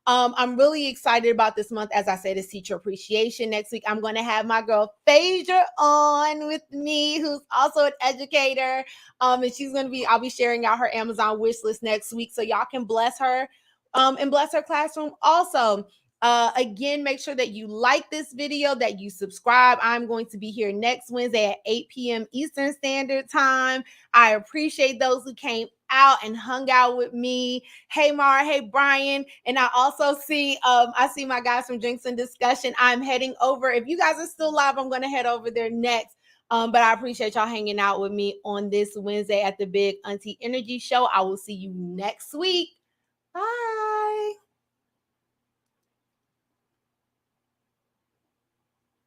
I'm really excited about this month. As I said, it's Teacher Appreciation. Next week, I'm going to have my girl Phaedra on with me, who's also an educator. And she's going to be, I'll be sharing out her Amazon wish list next week, so y'all can bless her and bless her classroom also. Again, make sure that you like this video, that you subscribe. I'm going to be here next Wednesday at 8 p.m. Eastern Standard Time. I appreciate those who came out and hung out with me. Hey Mara, hey Brian, and I also see I see my guys from Drinks and Discussion. I'm heading over. If you guys are still live, I'm going to head over there next. But I appreciate y'all hanging out with me on this Wednesday at the Big Auntie Energy Show. I will see you next week. Bye.